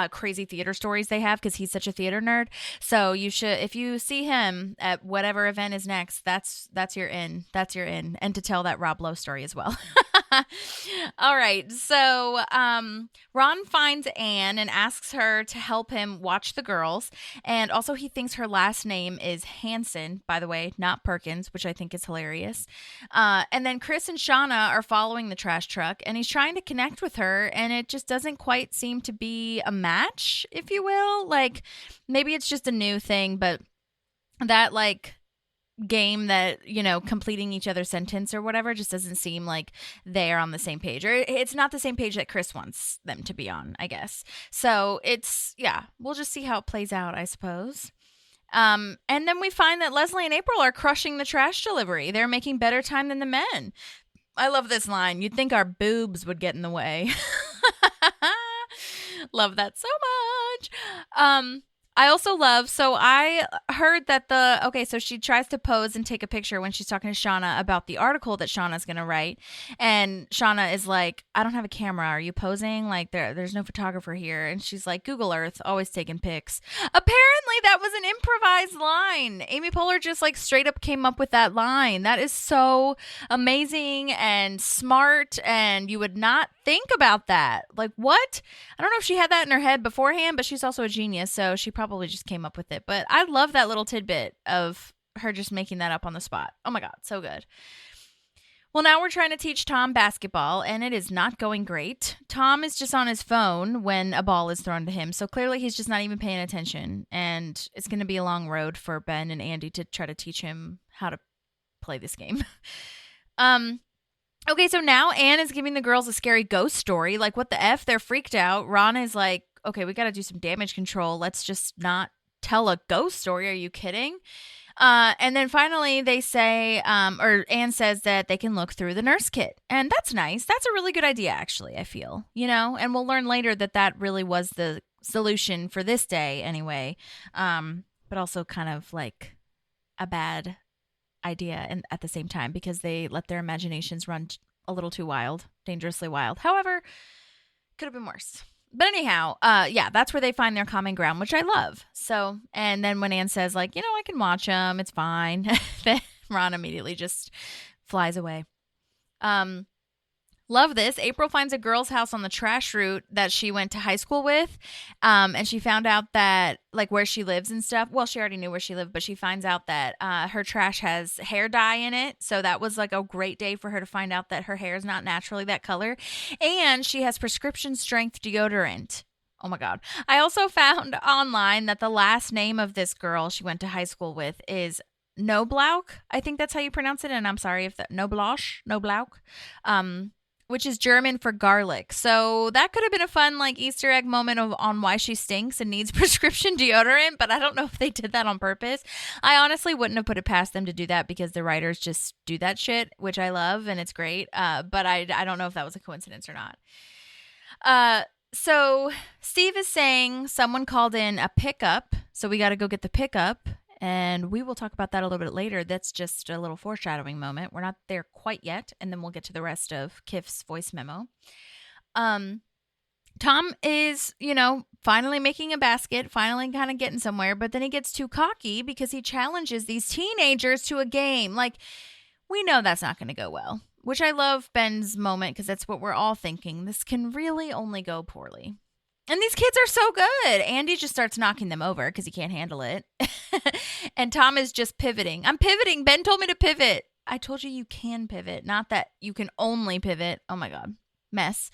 crazy theater stories they have, because he's such a theater nerd. So you should, if you see him at whatever event is next, that's your in. That's your in. And to tell that Rob Lowe story as well. All right. So Ron finds Anne and asks her to help him watch the girls. And also he thinks her last name is Hansen, by the way, not Perkins, which I think is hilarious. And then Chris and Shauna are following the trash truck, and he's trying to connect with her, and it just doesn't quite seem to be a match, if you will. Like, maybe it's just a new thing, but that game that, completing each other's sentence or whatever just doesn't seem like they're on the same page, or it's not the same page that Chris wants them to be on, I guess. So we'll just see how it plays out, I suppose. And then we find that Leslie and April are crushing the trash delivery. They're making better time than the men. I love this line. You'd think our boobs would get in the way. Love that so much. I also love, so I heard that so she tries to pose and take a picture when she's talking to Shauna about the article that Shauna's going to write. And Shauna is like, I don't have a camera. Are you posing? Like, there's no photographer here. And she's like, Google Earth, always taking pics. Apparently that was an improvised line. Amy Poehler just straight up came up with that line. That is so amazing and smart. And you would not think about that. Like, what? I don't know if she had that in her head beforehand, but she's also a genius. So she probably just came up with it. But I love that little tidbit of her just making that up on the spot. Oh my God, so good. Well, now we're trying to teach Tom basketball, and it is not going great. Tom is just on his phone when a ball is thrown to him, so clearly he's just not even paying attention. And it's going to be a long road for Ben and Andy to try to teach him how to play this game. Okay, so now Anne is giving the girls a scary ghost story. Like, what the F? They're freaked out. Ron is like, okay, we got to do some damage control. Let's just not tell a ghost story. Are you kidding? And then finally they say, or Anne says that they can look through the nurse kit. And that's nice. That's a really good idea, actually, I feel, and we'll learn later that that really was the solution for this day anyway. But also kind of like a bad idea and at the same time, because they let their imaginations run a little too wild, dangerously wild. However, could have been worse. But anyhow, that's where they find their common ground, which I love. So, and then when Anne says, like, I can watch them, it's fine, then Ron immediately just flies away. Love this. April finds a girl's house on the trash route that she went to high school with. And she found out that, like, where she lives and stuff. Well, she already knew where she lived, but she finds out that her trash has hair dye in it. So that was, like, a great day for her to find out that her hair is not naturally that color. And she has prescription strength deodorant. Oh, my God. I also found online that the last name of this girl she went to high school with is Noblauk. I think that's how you pronounce it. And I'm sorry if that Noblauk. Which is German for garlic. So that could have been a fun, like, Easter egg moment on why she stinks and needs prescription deodorant, but I don't know if they did that on purpose. I honestly wouldn't have put it past them to do that because the writers just do that shit, which I love and it's great. But I don't know if that was a coincidence or not. So Steve is saying someone called in a pickup, so we got to go get the pickup. And we will talk about that a little bit later. That's just a little foreshadowing moment. We're not there quite yet. And then we'll get to the rest of Kiff's voice memo. Tom is, finally making a basket, finally kind of getting somewhere. But then he gets too cocky because he challenges these teenagers to a game. Like, we know that's not going to go well. Which I love Ben's moment because that's what we're all thinking. This can really only go poorly. And these kids are so good. Andy just starts knocking them over because he can't handle it. And Tom is just pivoting. I'm pivoting. Ben told me to pivot. I told you can pivot, not that you can only pivot. Oh, my God. Mess.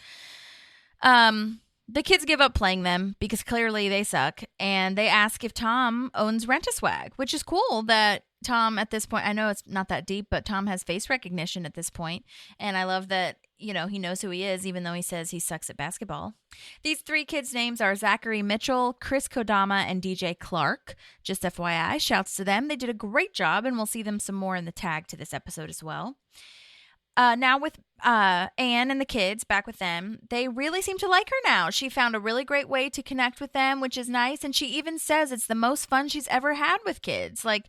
The kids give up playing them because clearly they suck. And they ask if Tom owns Rent-A-Swag, which is cool that Tom at this point, I know it's not that deep, but Tom has face recognition at this point. And I love that, he knows who he is, even though he says he sucks at basketball. These three kids' names are Zachary Mitchell, Chris Kodama, and DJ Clark. Just FYI, shouts to them. They did a great job, and we'll see them some more in the tag to this episode as well. Now with Anne and the kids, back with them, they really seem to like her now. She found a really great way to connect with them, which is nice. And she even says it's the most fun she's ever had with kids. Like,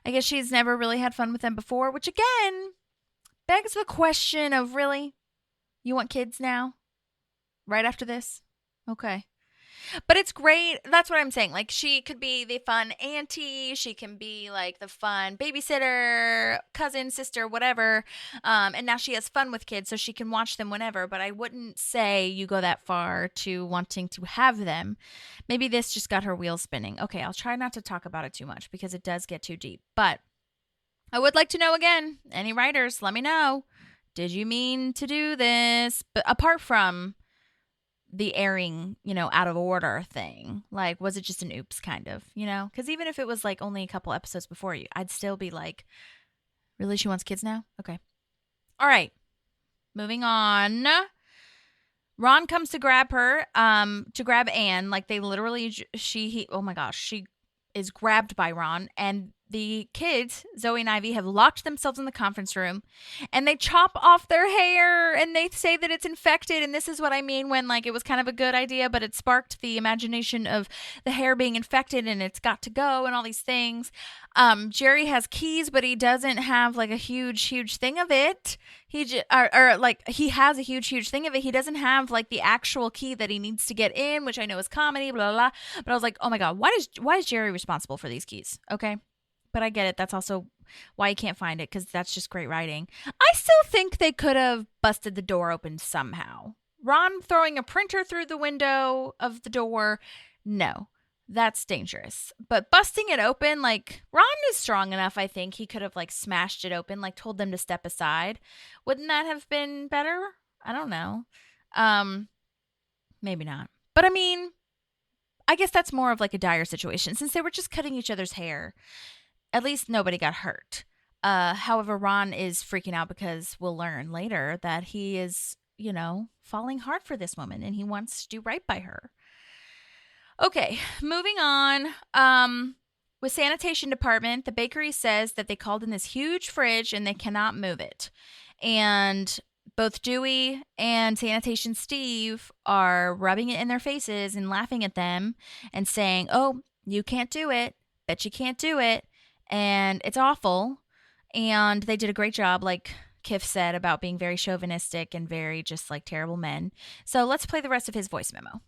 I guess she's never really had fun with them before, which again begs the question of, really? You want kids now? Right after this? Okay. But it's great. That's what I'm saying. Like, she could be the fun auntie. She can be like the fun babysitter, cousin, sister, whatever. And now she has fun with kids, so she can watch them whenever. But I wouldn't say you go that far to wanting to have them. Maybe this just got her wheels spinning. Okay, I'll try not to talk about it too much because it does get too deep. But I would like to know again, any writers, let me know. Did you mean to do this? But apart from the airing, out of order thing, like, was it just an oops kind of, because even if it was like only a couple episodes before you, I'd still be like, really, she wants kids now? Okay. All right. Moving on. Ron comes to grab her, to grab Anne. Like, they literally, oh my gosh, she is grabbed by Ron, and the kids, Zoe and Ivy, have locked themselves in the conference room, and they chop off their hair, and they say that it's infected. And this is what I mean when, like, it was kind of a good idea, but it sparked the imagination of the hair being infected, and it's got to go, and all these things. Jerry has keys, but he doesn't have like a huge thing of it. He has a huge thing of it. He doesn't have like the actual key that he needs to get in, which I know is comedy, blah, blah, blah. But I was like, oh my God, why is Jerry responsible for these keys? Okay. But I get it. That's also why you can't find it, because that's just great writing. I still think they could have busted the door open somehow. Ron throwing a printer through the window of the door, no, that's dangerous. But busting it open, like, Ron is strong enough, I think. He could have, like, smashed it open, like, told them to step aside. Wouldn't that have been better? I don't know. Maybe not. But, I mean, I guess that's more of, like, a dire situation, since they were just cutting each other's hair. At least nobody got hurt. However, Ron is freaking out because we'll learn later that he is, falling hard for this woman and he wants to do right by her. Okay, moving on. With sanitation department, the bakery says that they called in this huge fridge and they cannot move it. And both Dewey and Sanitation Steve are rubbing it in their faces and laughing at them and saying, oh, you can't do it. Bet you can't do it. And it's awful. And they did a great job, like Kiff said, about being very chauvinistic and very just like terrible men. So let's play the rest of his voice memo.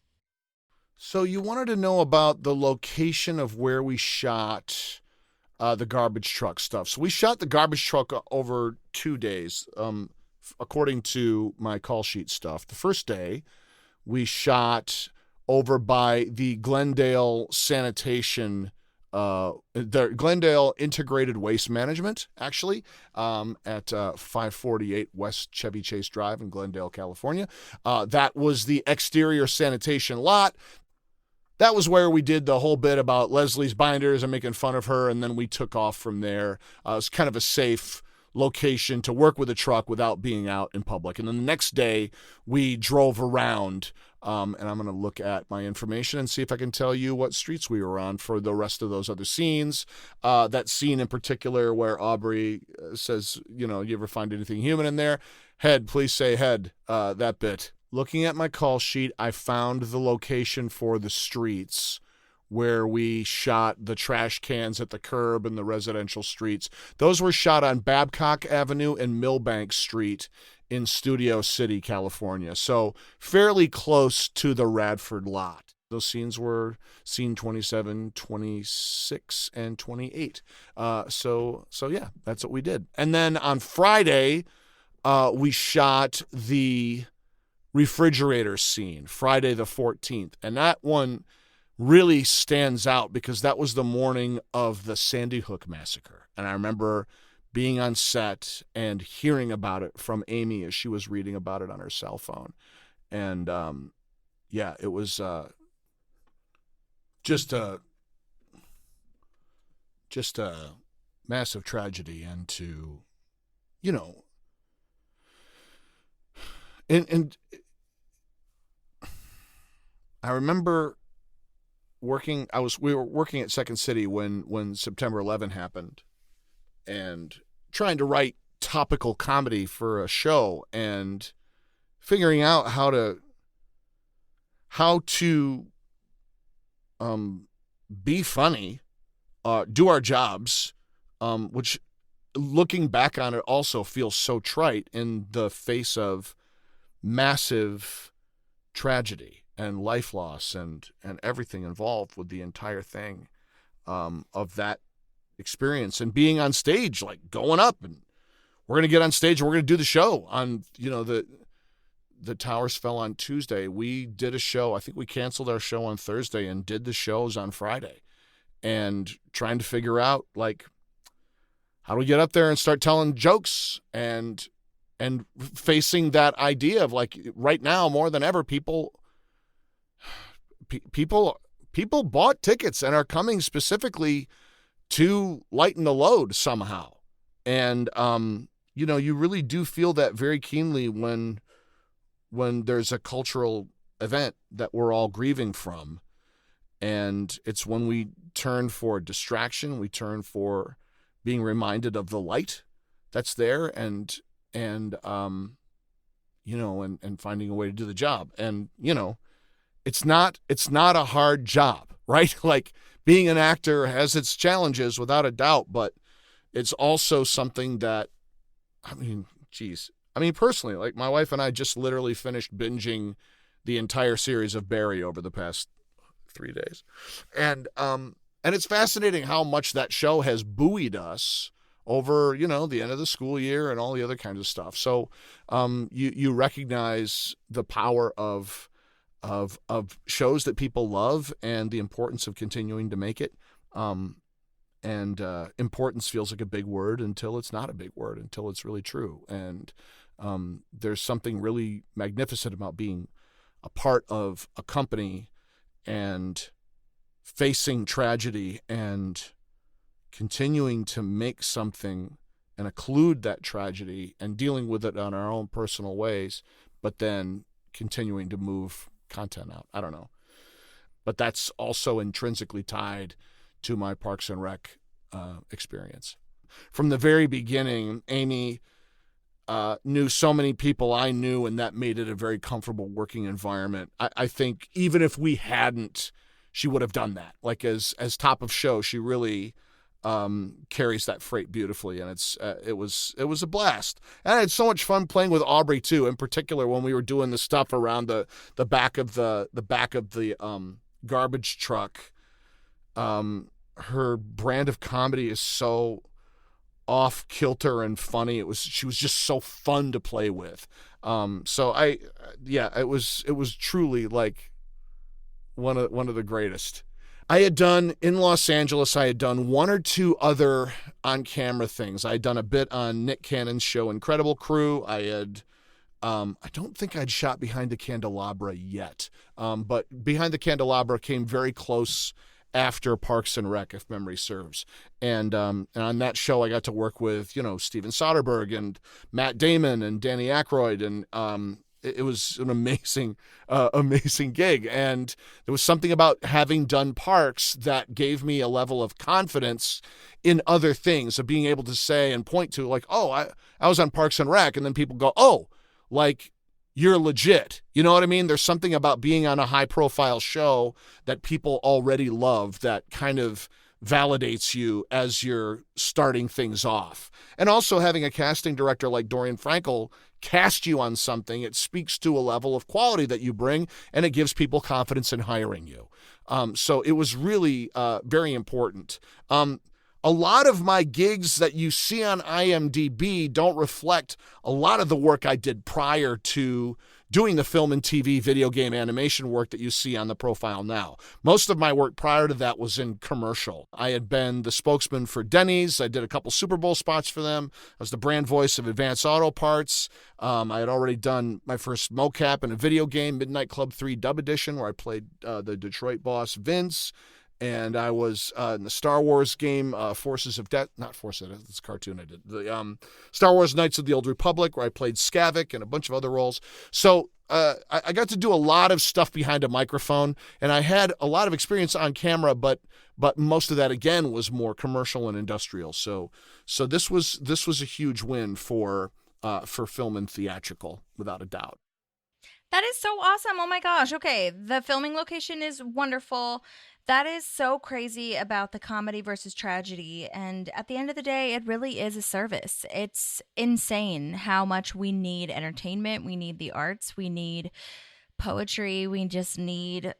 So you wanted to know about the location of where we shot the garbage truck stuff. So we shot the garbage truck over 2 days, according to my call sheet stuff. The first day, we shot over by the Glendale Sanitation, the Glendale Integrated Waste Management, actually, at 548 West Chevy Chase Drive in Glendale, California. That was the exterior sanitation lot. That was where we did the whole bit about Leslie's binders and making fun of her, and then we took off from there. It was kind of a safe location to work with a truck without being out in public. And then the next day, we drove around, and I'm going to look at my information and see if I can tell you what streets we were on for the rest of those other scenes. That scene in particular where Aubrey says, you ever find anything human in there? Head, please say head, that bit. Looking at my call sheet, I found the location for the streets where we shot the trash cans at the curb and the residential streets. Those were shot on Babcock Avenue and Millbank Street in Studio City, California. So fairly close to the Radford lot. Those scenes were scene 27, 26, and 28. So yeah, that's what we did. And then on Friday, we shot the refrigerator scene, Friday the 14th. And that one really stands out because that was the morning of the Sandy Hook massacre. And I remember being on set and hearing about it from Amy as she was reading about it on her cell phone. And it was just a massive tragedy, and to, and I remember we were working at Second City when September 11 happened, and trying to write topical comedy for a show and figuring out how to be funny, do our jobs, which looking back on it also feels so trite in the face of massive tragedy and life loss and everything involved with the entire thing, of that experience, and being on stage, like going up and we're going to get on stage and we're going to do the show on, the towers fell on Tuesday. We did a show. I think we canceled our show on Thursday and did the shows on Friday, and trying to figure out, like, how do we get up there and start telling jokes and facing that idea of, like, right now more than ever, people bought tickets and are coming specifically to lighten the load somehow. And, you really do feel that very keenly when there's a cultural event that we're all grieving from. And it's when we turn for distraction, we turn for being reminded of the light that's there, and finding a way to do the job. And, it's not a hard job, right? Like, being an actor has its challenges without a doubt, but it's also something that, personally, like, my wife and I just literally finished binging the entire series of Barry over the past 3 days. And it's fascinating how much that show has buoyed us over, the end of the school year and all the other kinds of stuff. So you recognize the power of shows that people love and the importance of continuing to make it. Importance feels like a big word until it's not a big word, until it's really true. And there's something really magnificent about being a part of a company and facing tragedy and continuing to make something and occlude that tragedy and dealing with it on our own personal ways, but then continuing to move content out. I don't know. But that's also intrinsically tied to my Parks and Rec experience. From the very beginning, Amy knew so many people I knew, and that made it a very comfortable working environment. I think even if we hadn't, she would have done that. Like as top of show, she really carries that freight beautifully, and it was a blast. And I had so much fun playing with Aubrey too, in particular when we were doing the stuff around the back of the garbage truck. Her brand of comedy is so off kilter and funny. She was just so fun to play with. It was truly like one of the greatest. I had done in Los Angeles, I had done one or two other on-camera things. I had done a bit on Nick Cannon's show Incredible Crew. I don't think I'd shot Behind the Candelabra yet, but Behind the Candelabra came very close after Parks and Rec, if memory serves. And on that show, I got to work with, Steven Soderbergh and Matt Damon and Danny Aykroyd, and it was an amazing gig. And there was something about having done Parks that gave me a level of confidence in other things, of being able to say and point to, like, oh, I was on Parks and Rec, and then people go, oh, like, you're legit. You know what I mean? There's something about being on a high-profile show that people already love that kind of validates you as you're starting things off. And also having a casting director like Dorian Frankel cast you on something, it speaks to a level of quality that you bring, and it gives people confidence in hiring you. So it was really very important. A lot of my gigs that you see on IMDb don't reflect a lot of the work I did prior to doing the film and TV video game animation work that you see on the profile now. Most of my work prior to that was in commercial. I had been the spokesman for Denny's. I did a couple Super Bowl spots for them. I was the brand voice of Advanced Auto Parts. I had already done my first mocap in a video game, Midnight Club 3 Dub Edition, where I played the Detroit boss Vince. And I was in the Star Wars game, Forces of Death, not Forces of Death, it's a cartoon I did. The Star Wars Knights of the Old Republic, where I played Skavik and a bunch of other roles. So I got to do a lot of stuff behind a microphone, and I had a lot of experience on camera, but most of that, again, was more commercial and industrial. So this was a huge win for film and theatrical, without a doubt. That is so awesome. Oh my gosh. Okay. The filming location is wonderful. That is so crazy about the comedy versus tragedy. And at the end of the day, it really is a service. It's insane how much we need entertainment. We need the arts. We need poetry. We just need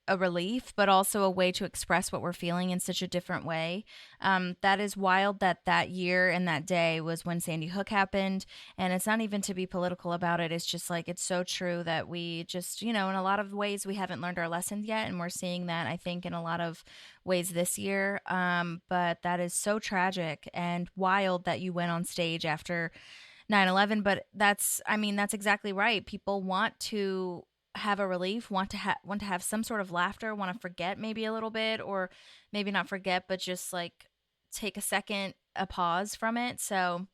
a relief, but also a way to express what we're feeling in such a different way. That is wild that year and that day was when Sandy Hook happened. And it's not even to be political about it. It's just like, it's so true that we just, in a lot of ways we haven't learned our lessons yet. And we're seeing that, I think, in a lot of ways this year. But that is so tragic and wild that you went on stage after 9/11. But that's exactly right. People want to have a relief, want to have some sort of laughter, want to forget maybe a little bit, or maybe not forget, but just like take a pause from it. So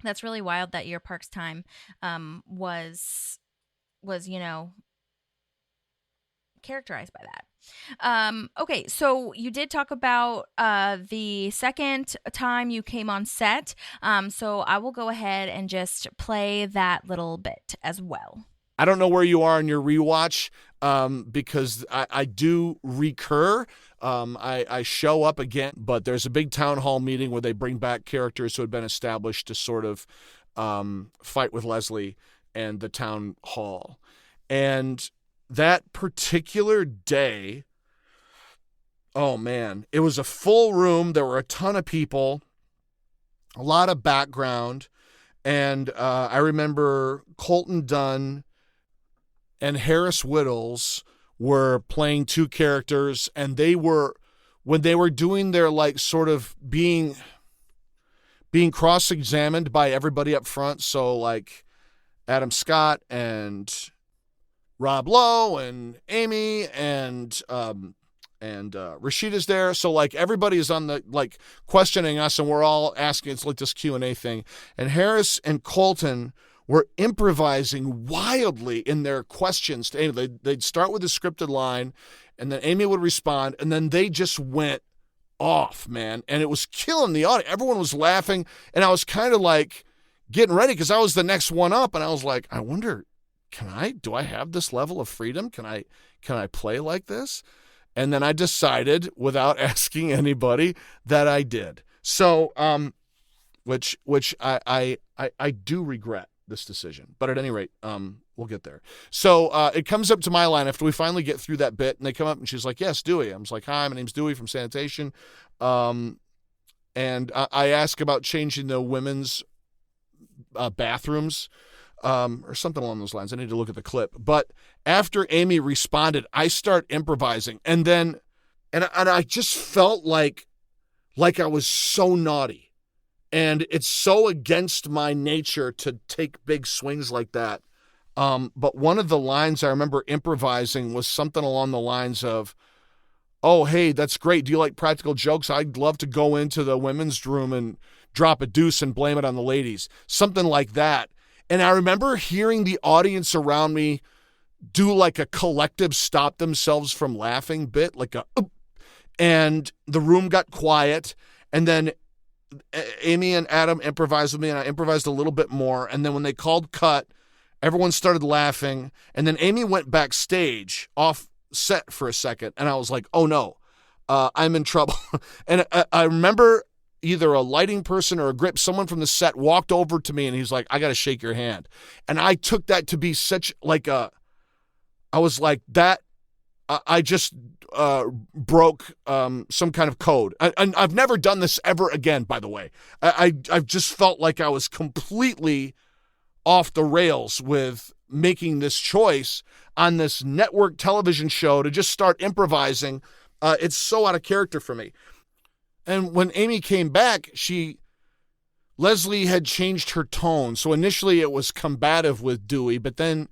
that's really wild that your Parks time was characterized by that. Okay, so you did talk about the second time you came on set. So I will go ahead and just play that little bit as well. I don't know where you are in your rewatch because I do recur. I show up again, but there's a big town hall meeting where they bring back characters who had been established to sort of fight with Leslie and the town hall. And that particular day, oh man, it was a full room. There were a ton of people, a lot of background. And I remember Colton Dunn and Harris Whittles were playing two characters, and when they were doing their like sort of being cross-examined by everybody up front. So like Adam Scott and Rob Lowe and Amy and and Rashida's there. So like everybody is on the like questioning us, and we're all asking. It's like this Q&A thing. And Harris and Colton were improvising wildly in their questions to Amy. They'd start with a scripted line, and then Amy would respond, and then they just went off, man. And it was killing the audience. Everyone was laughing, and I was kind of like getting ready because I was the next one up, and I was like, I wonder, do I have this level of freedom? Can I play like this? And then I decided, without asking anybody, that I did. So, which I do regret this decision, but at any rate, we'll get there. So it comes up to my line after we finally get through that bit, and they come up and she's like, "Yes, Dewey." I was like, "Hi, my name's Dewey from Sanitation," and I ask about changing the women's bathrooms, or something along those lines. I need to look at the clip. But after Amy responded, I start improvising, and I just felt like I was so naughty. And it's so against my nature to take big swings like that. But one of the lines I remember improvising was something along the lines of, "Oh, hey, that's great. Do you like practical jokes? I'd love to go into the women's room and drop a deuce and blame it on the ladies." Something like that. And I remember hearing the audience around me do like a collective stop themselves from laughing bit, like a, and the room got quiet. And then Amy and Adam improvised with me, and I improvised a little bit more. And then when they called cut, everyone started laughing. And then Amy went backstage off set for a second, and I was like, "Oh no, I'm in trouble." And I remember either a lighting person or a grip, someone from the set walked over to me, and he's like, "I got to shake your hand." And I took that to be such like I was like, that I just broke some kind of code. I've never done this ever again, by the way. I've just felt like I was completely off the rails with making this choice on this network television show to just start improvising. It's so out of character for me. And when Amy came back, Leslie had changed her tone. So initially it was combative with Dewey, but then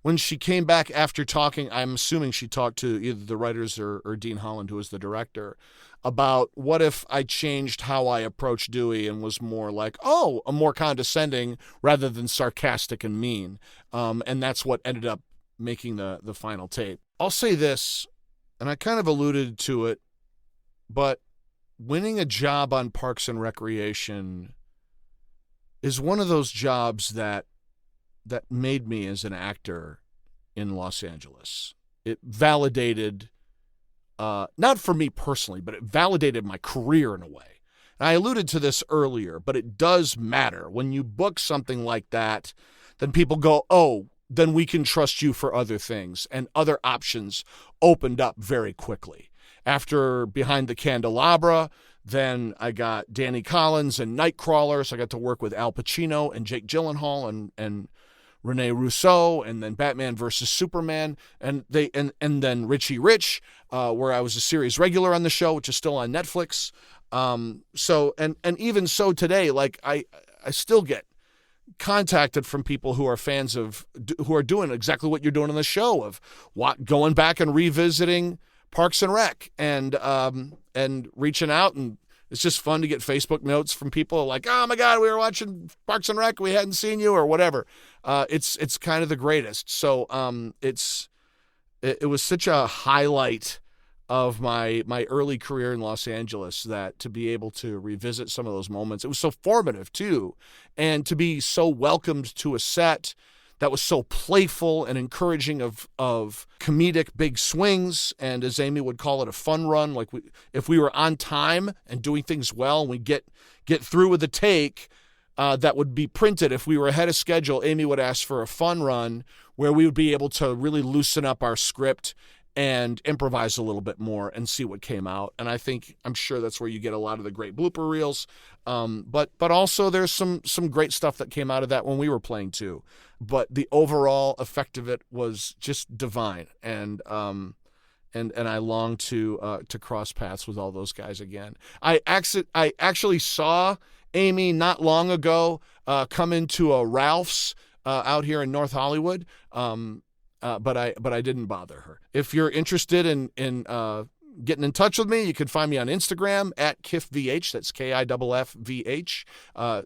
when she came back after talking, I'm assuming she talked to either the writers or Dean Holland, who was the director, about what if I changed how I approached Dewey and was more like, a more condescending rather than sarcastic and mean. And that's what ended up making the final tape. I'll say this, and I kind of alluded to it, but winning a job on Parks and Recreation is one of those jobs that made me as an actor in Los Angeles. It validated, not for me personally, but it validated my career in a way. And I alluded to this earlier, but it does matter. When you book something like that, then people go, "Oh, then we can trust you for other things." And other options opened up very quickly. After Behind the Candelabra, then I got Danny Collins and Nightcrawler, so I got to work with Al Pacino and Jake Gyllenhaal and Rene Russo, and then Batman versus Superman, and then Richie Rich, where I was a series regular on the show, which is still on Netflix. So even so today, like I still get contacted from people who are fans of, who are doing exactly what you're doing on the show, of going back and revisiting Parks and Rec, and reaching out, and it's just fun to get Facebook notes from people like, "Oh my God, we were watching Parks and Rec, we hadn't seen you," or whatever. It's kind of the greatest. So it was such a highlight of my early career in Los Angeles, that to be able to revisit some of those moments, it was so formative too, and to be so welcomed to a set that was so playful and encouraging of comedic big swings, and as Amy would call it, a fun run. Like if we were on time and doing things well, and we get through with a take that would be printed. If we were ahead of schedule, Amy would ask for a fun run where we would be able to really loosen up our script and improvise a little bit more and see what came out. And I'm sure that's where you get a lot of the great blooper reels. But also there's some great stuff that came out of that when we were playing too. But the overall effect of it was just divine. And I long to cross paths with all those guys again. I actually saw Amy not long ago come into a Ralph's out here in North Hollywood. But I didn't bother her. If you're interested in getting in touch with me, you can find me on Instagram at KiffVH. That's KIFFVH.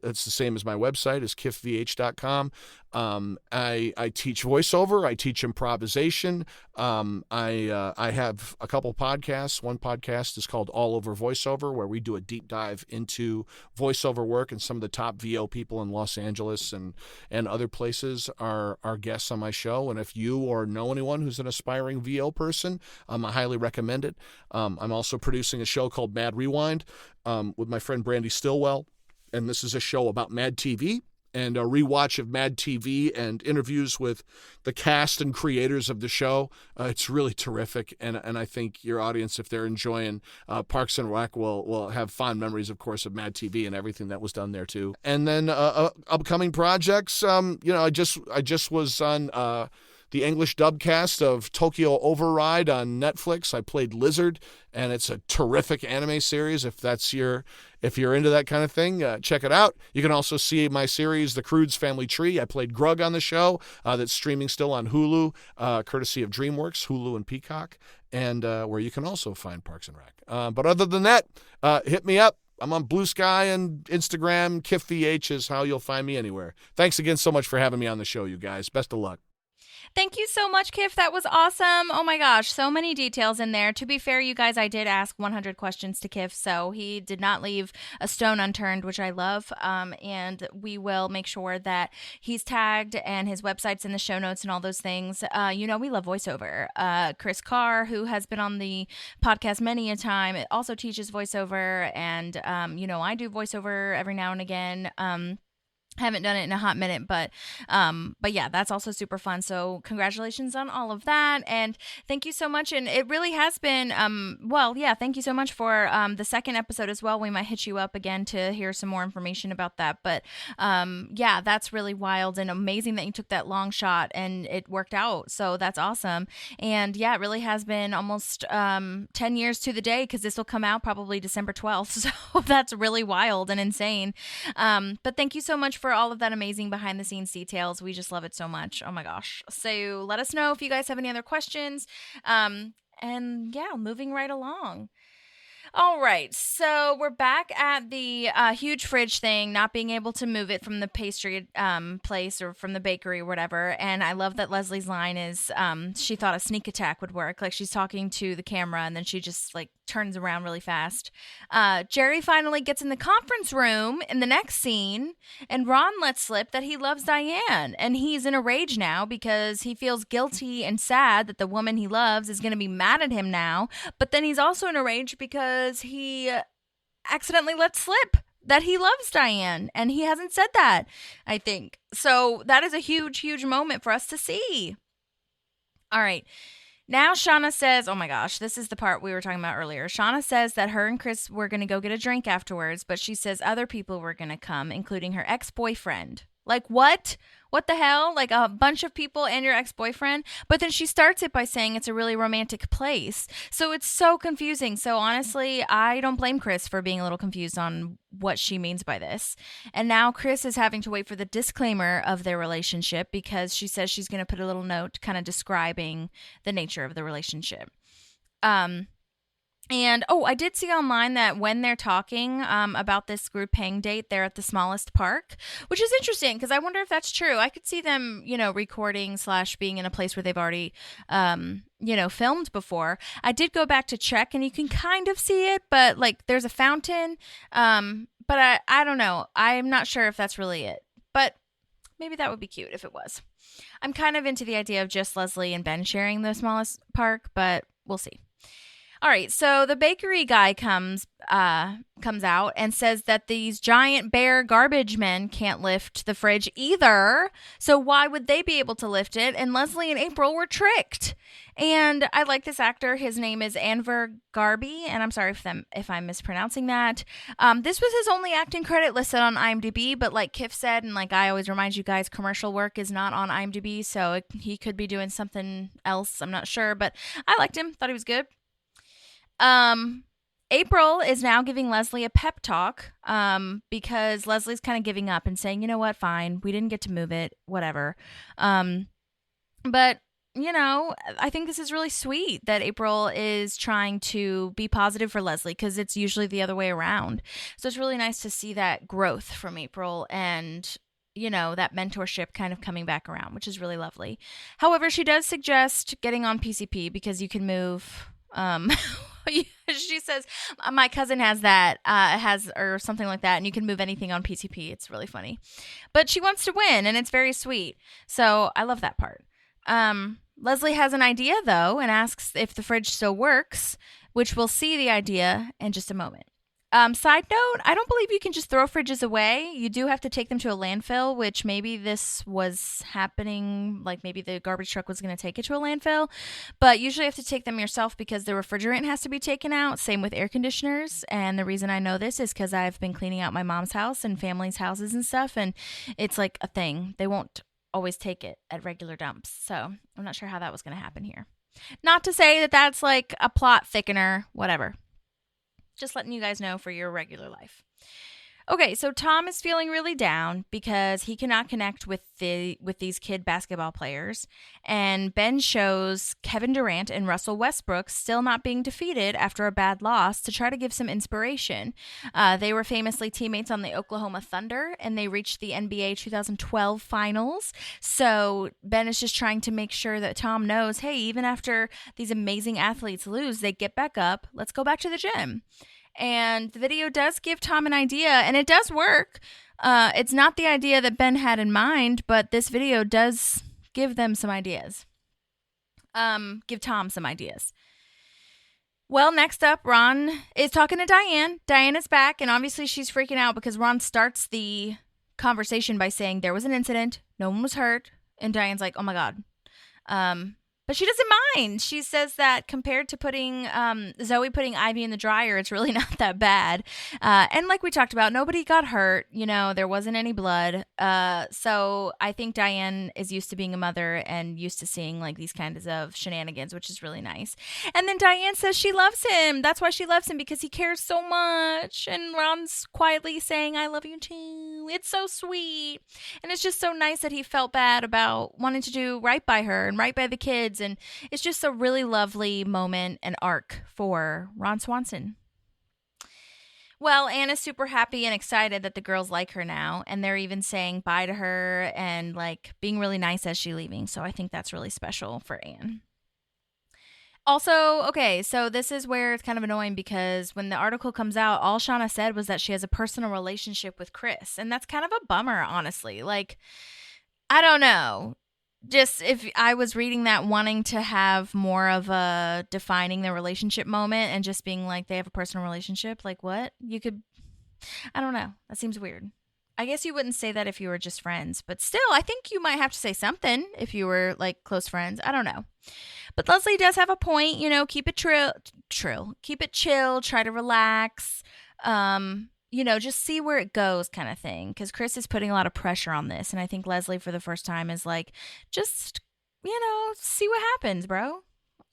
That's the same as my website, is kiffvh.com. I teach voiceover. I teach improvisation. I have a couple podcasts. One podcast is called All Over Voiceover, where we do a deep dive into voiceover work, and some of the top VO people in Los Angeles and other places are guests on my show. And if you or know anyone who's an aspiring VO person, I highly recommend it. I'm also producing a show called Mad Rewind with my friend Brandy Stillwell, and this is a show about Mad TV and a rewatch of Mad TV and interviews with the cast and creators of the show. It's really terrific, and I think your audience, if they're enjoying Parks and Rec, will have fond memories, of course, of Mad TV and everything that was done there too. And then upcoming projects. I just was on the English dubcast of Tokyo Override on Netflix. I played Lizard, and it's a terrific anime series. If you're into that kind of thing, check it out. You can also see my series, The Croods Family Tree. I played Grug on the show. That's streaming still on Hulu, courtesy of DreamWorks, Hulu and Peacock, and where you can also find Parks and Rec. But other than that, hit me up. I'm on Blue Sky and Instagram. KiffVH is how you'll find me anywhere. Thanks again so much for having me on the show, you guys. Best of luck. Thank you so much, Kiff. That was awesome. Oh my gosh, so many details in there. To be fair, you guys, I did ask 100 questions to Kiff, so he did not leave a stone unturned, which I love. And we will make sure that he's tagged and his website's in the show notes and all those things. We love voiceover. Chris Carr, who has been on the podcast many a time, it also teaches voiceover. And, I do voiceover every now and again. Haven't done it in a hot minute, but yeah, that's also super fun. So congratulations on all of that. And thank you so much. And it really has been, thank you so much for the second episode as well. We might hit you up again to hear some more information about that. But that's really wild and amazing that you took that long shot and it worked out. So that's awesome. And yeah, it really has been almost 10 years to the day, because this will come out probably December 12th. So that's really wild and insane. But thank you so much for all of that amazing behind the scenes details. We just love it so much. Oh my gosh. So let us know if you guys have any other questions. Moving right along. All right, so we're back at the huge fridge thing, not being able to move it from the pastry place or from the bakery or whatever. And I love that Leslie's line is she thought a sneak attack would work. Like, she's talking to the camera and then she just turns around really fast. Jerry finally gets in the conference room in the next scene, and Ron lets slip that he loves Diane. And he's in a rage now because he feels guilty and sad that the woman he loves is going to be mad at him now. But then he's also in a rage because he accidentally let slip that he loves Diane, and he hasn't said that, I think. So that is a huge, huge moment for us to see. All right. Now Shauna says, oh my gosh, this is the part we were talking about earlier. Shauna says that her and Chris were going to go get a drink afterwards, but she says other people were going to come, including her ex-boyfriend. Like, what? What the hell? Like, a bunch of people and your ex-boyfriend? But then she starts it by saying it's a really romantic place. So it's so confusing. So honestly, I don't blame Chris for being a little confused on what she means by this. And now Chris is having to wait for the disclaimer of their relationship, because she says she's going to put a little note kind of describing the nature of the relationship. And, I did see online that when they're talking about this group hang date, they're at the smallest park, which is interesting because I wonder if that's true. I could see them, recording / being in a place where they've already, filmed before. I did go back to check and you can kind of see it, but there's a fountain. But I don't know. I'm not sure if that's really it, but maybe that would be cute if it was. I'm kind of into the idea of just Leslie and Ben sharing the smallest park, but we'll see. All right, so the bakery guy comes out and says that these giant bear garbage men can't lift the fridge either. So why would they be able to lift it? And Leslie and April were tricked. And I like this actor. His name is Anver Garby, and I'm sorry if I'm mispronouncing that. This was his only acting credit listed on IMDb, but like Kiff said, and like I always remind you guys, commercial work is not on IMDb, so he could be doing something else. I'm not sure, but I liked him. Thought he was good. April is now giving Leslie a pep talk, because Leslie's kind of giving up and saying, you know what, fine, we didn't get to move it, whatever. But I think this is really sweet that April is trying to be positive for Leslie, because it's usually the other way around. So it's really nice to see that growth from April and, that mentorship kind of coming back around, which is really lovely. However, she does suggest getting on PCP because you can move. She says, my cousin has that, or something like that, and you can move anything on PCP. It's really funny. But she wants to win, and it's very sweet. So I love that part. Leslie has an idea, though, and asks if the fridge still works, which we'll see the idea in just a moment. Side note, I don't believe you can just throw fridges away. You do have to take them to a landfill, which maybe this was happening, like maybe the garbage truck was going to take it to a landfill. But usually you have to take them yourself because the refrigerant has to be taken out. Same with air conditioners. And the reason I know this is because I've been cleaning out my mom's house and family's houses and stuff. And it's like a thing. They won't always take it at regular dumps. So I'm not sure how that was going to happen here. Not to say that that's like a plot thickener, whatever. Just letting you guys know for your regular life. Okay, so Tom is feeling really down because he cannot connect with these kid basketball players. And Ben shows Kevin Durant and Russell Westbrook still not being defeated after a bad loss to try to give some inspiration. They were famously teammates on the Oklahoma Thunder, and they reached the NBA 2012 finals. So Ben is just trying to make sure that Tom knows, hey, even after these amazing athletes lose, they get back up. Let's go back to the gym. And the video does give Tom an idea, and it does work. It's not the idea that Ben had in mind, but this video does give them some ideas. Give Tom some ideas. Well, next up, Ron is talking to Diane. Diane is back, and obviously she's freaking out because Ron starts the conversation by saying there was an incident, no one was hurt, and Diane's like, oh my God. But she doesn't mind. She says that compared to putting Zoe putting Ivy in the dryer, it's really not that bad. And like we talked about, nobody got hurt. There wasn't any blood. So I think Diane is used to being a mother and used to seeing like these kinds of shenanigans, which is really nice. And then Diane says she loves him. That's why she loves him, because he cares so much. And Ron's quietly saying, I love you too. It's so sweet. And it's just so nice that he felt bad about wanting to do right by her and right by the kids. And it's just a really lovely moment and arc for Ron Swanson. Well, Anna's super happy and excited that the girls like her now, and they're even saying bye to her and like being really nice as she's leaving. So I think that's really special for Anne. Also, okay, so this is where it's kind of annoying because when the article comes out, all Shauna said was that she has a personal relationship with Chris, and that's kind of a bummer, honestly. Like, I don't know. Just if I was reading that wanting to have more of a defining the relationship moment and just being like they have a personal relationship, like what? I don't know. That seems weird. I guess you wouldn't say that if you were just friends, but still, I think you might have to say something if you were like close friends. I don't know. But Leslie does have a point, keep it keep it chill, try to relax. Just see where it goes kind of thing. Because Chris is putting a lot of pressure on this. And I think Leslie, for the first time, is like, just, see what happens, bro.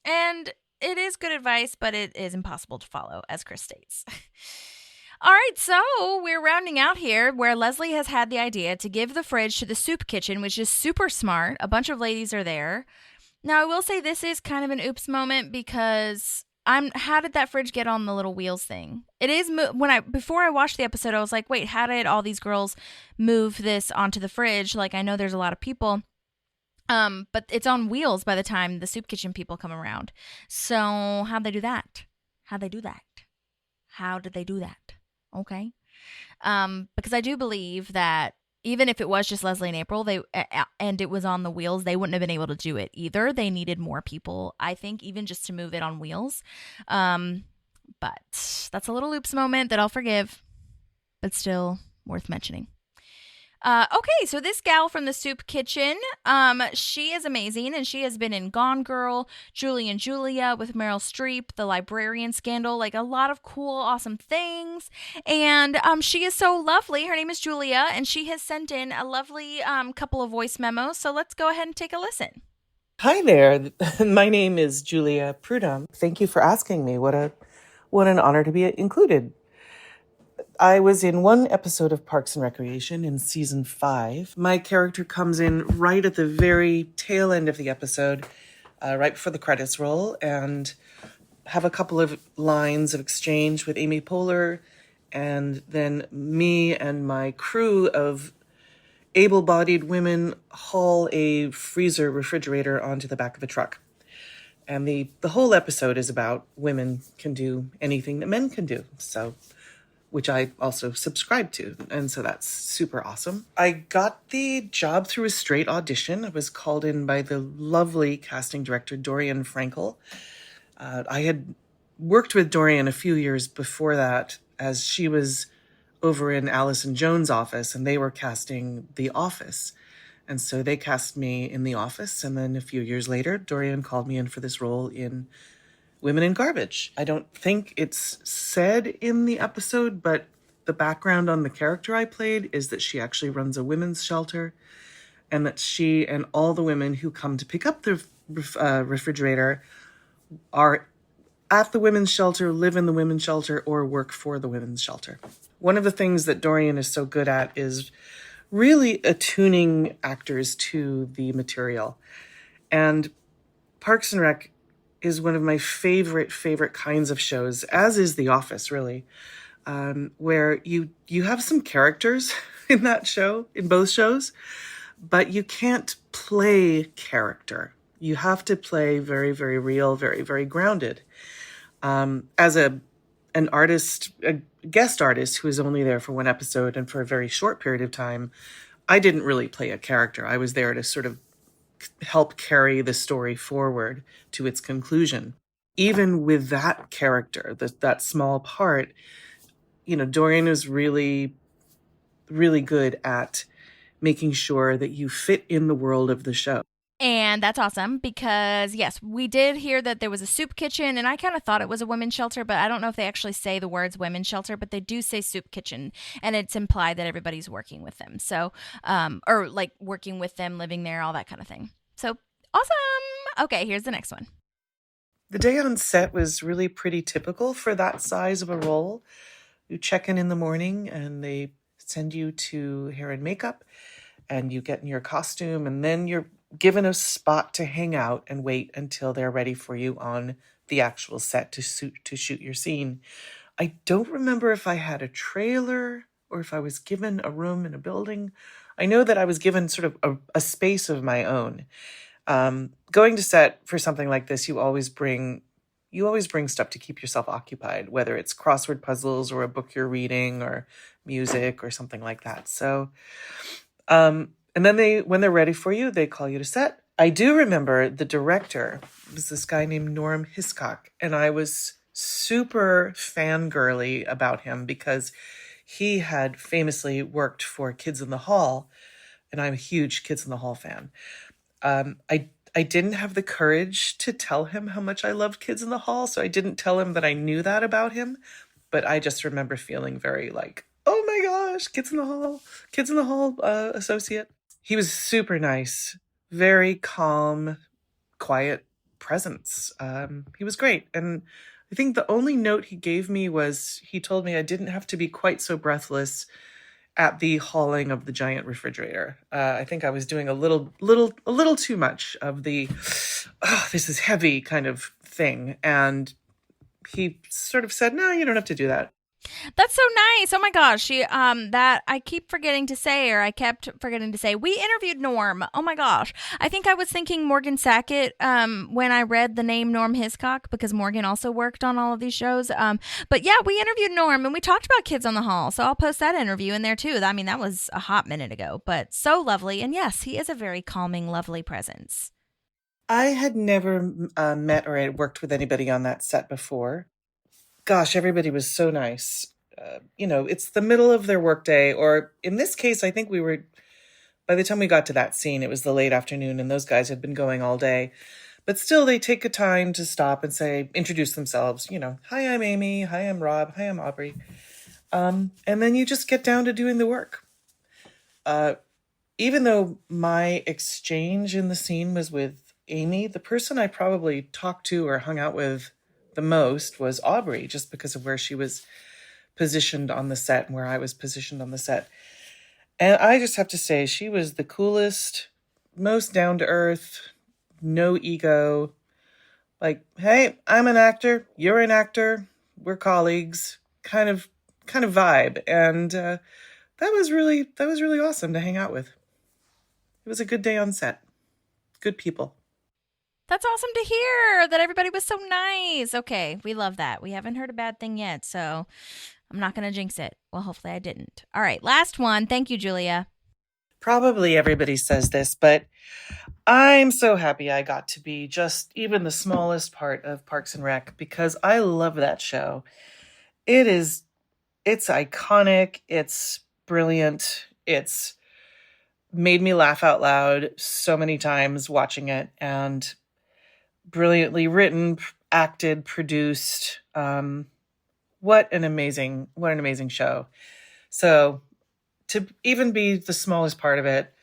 And it is good advice, but it is impossible to follow, as Chris states. All right, so we're rounding out here where Leslie has had the idea to give the fridge to the soup kitchen, which is super smart. A bunch of ladies are there. Now, I will say this is kind of an oops moment because how did that fridge get on the little wheels thing? It is before I watched the episode, I was like, wait, how did all these girls move this onto the fridge? Like, I know there's a lot of people, but it's on wheels by the time the soup kitchen people come around. So how'd they do that? How did they do that? Okay. Because I do believe that even if it was just Leslie and April, and it was on the wheels, they wouldn't have been able to do it either. They needed more people, I think, even just to move it on wheels. But that's a little oops moment that I'll forgive, but still worth mentioning. Okay, so this gal from the soup kitchen, she is amazing, and she has been in Gone Girl, Julie and Julia with Meryl Streep, The Librarian Scandal, like a lot of cool, awesome things. And she is so lovely. Her name is Julia, and she has sent in a lovely couple of voice memos. So let's go ahead and take a listen. Hi there. My name is Julia Prud'homme. Thank you for asking me. What an honor to be included. I was in one episode of Parks and Recreation in season 5. My character comes in right at the very tail end of the episode right before the credits roll and have a couple of lines of exchange with Amy Poehler, and then me and my crew of able-bodied women haul a freezer refrigerator onto the back of a truck. And the whole episode is about women can do anything that men can do, so which I also subscribe to. And so that's super awesome. I got the job through a straight audition. I was called in by the lovely casting director, Dorian Frankel. I had worked with Dorian a few years before that as she was over in Allison Jones' office and they were casting The Office. And so they cast me in The Office. And then a few years later, Dorian called me in for this role in Women in Garbage. I don't think it's said in the episode, but the background on the character I played is that she actually runs a women's shelter, and that she and all the women who come to pick up the refrigerator are at the women's shelter, live in the women's shelter, or work for the women's shelter. One of the things that Dorian is so good at is really attuning actors to the material. And Parks and Rec is one of my favorite kinds of shows, as is The Office, really, where you have some characters in that show, in both shows, but you can't play character. You have to play very, very real, very, very grounded. As an artist, a guest artist who was only there for one episode and for a very short period of time, I didn't really play a character. I was there to sort of help carry the story forward to its conclusion. Even with that character, that small part, Dorian is really, really good at making sure that you fit in the world of the show. And that's awesome because, yes, we did hear that there was a soup kitchen, and I kind of thought it was a women's shelter, but I don't know if they actually say the words women's shelter, but they do say soup kitchen, and it's implied that everybody's working with them. So, or like working with them, living there, all that kind of thing. So, awesome. Okay, here's the next one. The day on set was really pretty typical for that size of a role. You check in the morning, and they send you to hair and makeup, and you get in your costume, and then you're given a spot to hang out and wait until they're ready for you on the actual set to shoot your scene. I don't remember if I had a trailer or if I was given a room in a building. I know that I was given sort of a space of my own. Going to set for something like this, you always bring stuff to keep yourself occupied, whether it's crossword puzzles or a book you're reading or music or something like that. So, and then when they're ready for you, they call you to set. I do remember the director was this guy named Norm Hiscock, and I was super fangirly about him because he had famously worked for Kids in the Hall, and I'm a huge Kids in the Hall fan. I didn't have the courage to tell him how much I loved Kids in the Hall, so I didn't tell him that I knew that about him, but I just remember feeling very like, oh my gosh, Kids in the Hall associate. He was super nice, very calm, quiet presence. He was great. And I think the only note he gave me was he told me I didn't have to be quite so breathless at the hauling of the giant refrigerator. I think I was doing a little too much of the, this is heavy kind of thing. And he sort of said, no, you don't have to do that. That's so nice. Oh my gosh. That I kept forgetting to say, we interviewed Norm. Oh my gosh. I think I was thinking Morgan Sackett when I read the name Norm Hiscock, because Morgan also worked on all of these shows. But yeah, we interviewed Norm and we talked about Kids on the Hall. So I'll post that interview in there too. I mean, that was a hot minute ago, but so lovely. And yes, he is a very calming, lovely presence. I had never met or had worked with anybody on that set before. Gosh, everybody was so nice. It's the middle of their workday, or in this case, I think by the time we got to that scene, it was the late afternoon and those guys had been going all day. But still, they take a time to stop and introduce themselves. Hi, I'm Amy. Hi, I'm Rob. Hi, I'm Aubrey. And then you just get down to doing the work. Even though my exchange in the scene was with Amy, the person I probably talked to or hung out with the most was Aubrey, just because of where she was positioned on the set and where I was positioned on the set. And I just have to say, she was the coolest, most down-to-earth, no ego. Like, hey, I'm an actor, you're an actor, we're colleagues, kind of vibe. And that was really awesome to hang out with. It was a good day on set. Good people. That's awesome to hear that everybody was so nice. Okay, we love that. We haven't heard a bad thing yet, so I'm not going to jinx it. Well, hopefully I didn't. All right, last one. Thank you, Julia. Probably everybody says this, but I'm so happy I got to be just even the smallest part of Parks and Rec because I love that show. It's iconic. It's brilliant. It's made me laugh out loud so many times watching it, and brilliantly written, acted, produced. What an amazing show. So to even be the smallest part of it,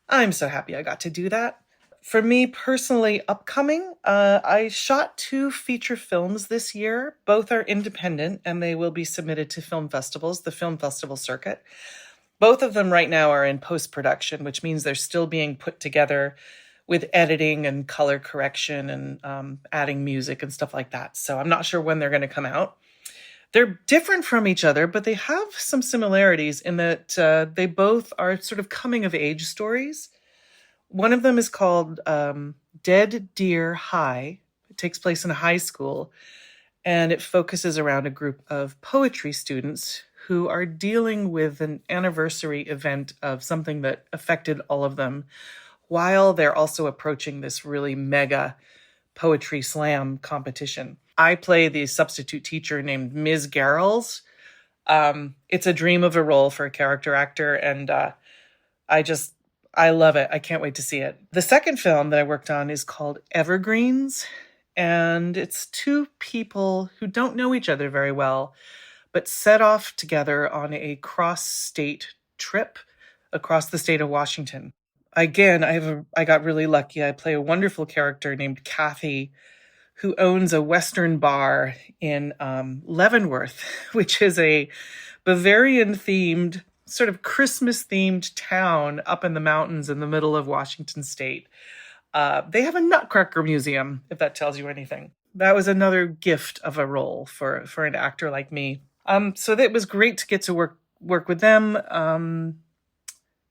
I'm so happy I got to do that. For me personally, upcoming, I shot 2 feature films this year. Both are independent and they will be submitted to film festivals, the film festival circuit. Both of them right now are in post-production, which means they're still being put together with editing and color correction and adding music and stuff like that. So I'm not sure when they're going to come out. They're different from each other, but they have some similarities in that they both are sort of coming-of-age stories. One of them is called Dead Deer High. It takes place in a high school, and it focuses around a group of poetry students who are dealing with an anniversary event of something that affected all of them, while they're also approaching this really mega poetry slam competition. I play the substitute teacher named Ms. Garrels. It's a dream of a role for a character actor, and I love it. I can't wait to see it. The second film that I worked on is called Evergreens, and it's 2 people who don't know each other very well, but set off together on a cross-state trip across the state of Washington. Again, I got really lucky. I play a wonderful character named Kathy, who owns a Western bar in Leavenworth, which is a Bavarian-themed, sort of Christmas-themed town up in the mountains in the middle of Washington state. They have a Nutcracker museum, if that tells you anything. That was another gift of a role for an actor like me. So it was great to get to work with them.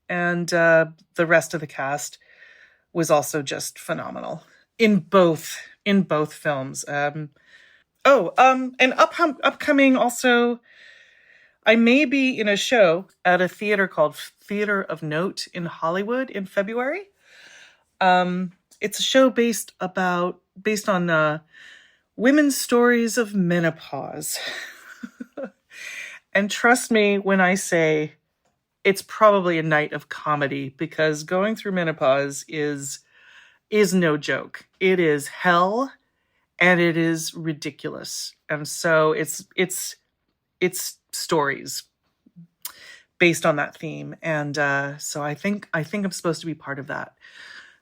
And the rest of the cast was also just phenomenal in both films. And upcoming also, I may be in a show at a theater called Theater of Note in Hollywood in February. It's a show based on women's stories of menopause. And trust me when I say it's probably a night of comedy, because going through menopause is no joke. It is hell, and it is ridiculous. And so it's stories based on that theme. And so I think I'm supposed to be part of that.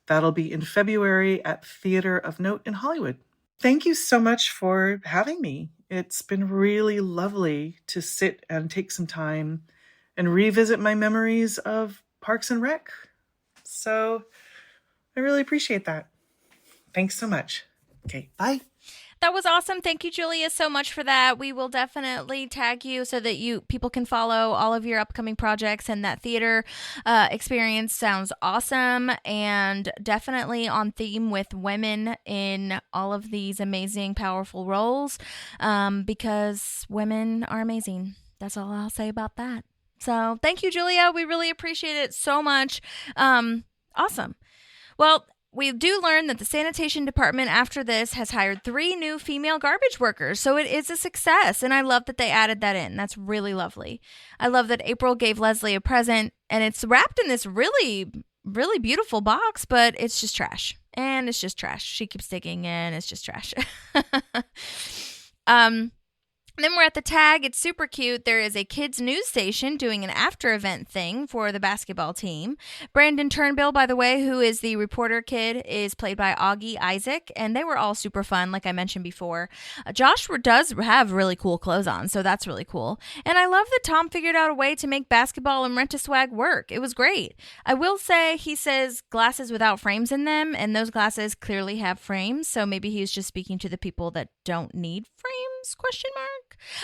That'll be in February at Theater of Note in Hollywood. Thank you so much for having me. It's been really lovely to sit and take some time and revisit my memories of Parks and Rec. So I really appreciate that. Thanks so much. Okay, bye. That was awesome. Thank you, Julia, so much for that. We will definitely tag you so that people can follow all of your upcoming projects, and that theater experience sounds awesome and definitely on theme with women in all of these amazing, powerful roles, because women are amazing. That's all I'll say about that. So thank you, Julia. We really appreciate it so much. Awesome. Well, we do learn that the sanitation department after this has hired 3 new female garbage workers. So it is a success. And I love that they added that in. That's really lovely. I love that April gave Leslie a present, and it's wrapped in this really, really beautiful box, but it's just trash. And it's just trash. She keeps digging in. It's just trash. Then we're at the tag. It's super cute. There is a kids news station doing an after event thing for the basketball team. Brandon Turnbill, by the way, who is the reporter kid, is played by Augie Isaac, and they were all super fun, like I mentioned before. Josh does have really cool clothes on, so that's really cool. And I love that Tom figured out a way to make basketball and Rent-A-Swag work. It was great. I will say he says glasses without frames in them, and those glasses clearly have frames, so maybe he's just speaking to the people that don't need frames, question mark.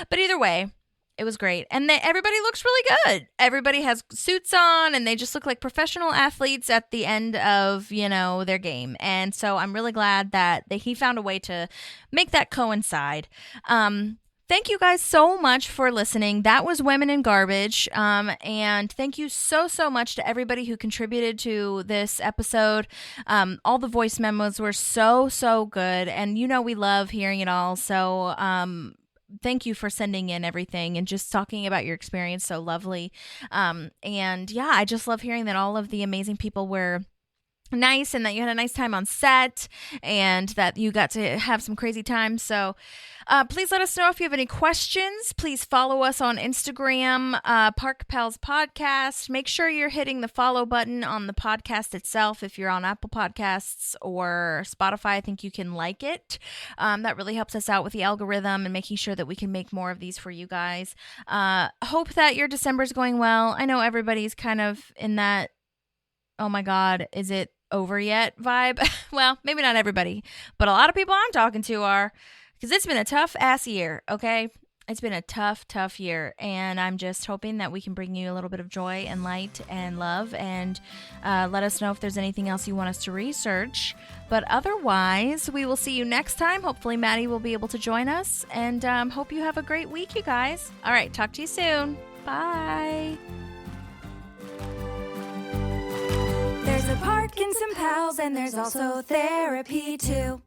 But either way, it was great. And everybody looks really good. Everybody has suits on, and they just look like professional athletes at the end of, their game. And so I'm really glad that he found a way to make that coincide. Thank you guys so much for listening. That was Women in Garbage. And thank you so much to everybody who contributed to this episode. All the voice memos were so good. And we love hearing it all. So thank you for sending in everything and just talking about your experience. So lovely. And yeah, I just love hearing that all of the amazing people were nice and that you had a nice time on set and that you got to have some crazy time. So please let us know if you have any questions. Please follow us on Instagram, Park Pals Podcast. Make sure you're hitting the follow button on the podcast itself. If you're on Apple Podcasts or Spotify, I think you can like it. That really helps us out with the algorithm and making sure that we can make more of these for you guys. Hope that your December's going well. I know everybody's kind of in that, oh my God, is it over yet vibe? Well, maybe not everybody, but a lot of people I'm talking to are, because it's been a tough ass year, okay? It's been a tough year, and I'm just hoping that we can bring you a little bit of joy and light and love, and let us know if there's anything else you want us to research. But otherwise, we will see you next time. Hopefully Maddie will be able to join us, and hope you have a great week, you guys. All right, talk to you soon. Bye. There's a park and some pals, and there's also therapy too.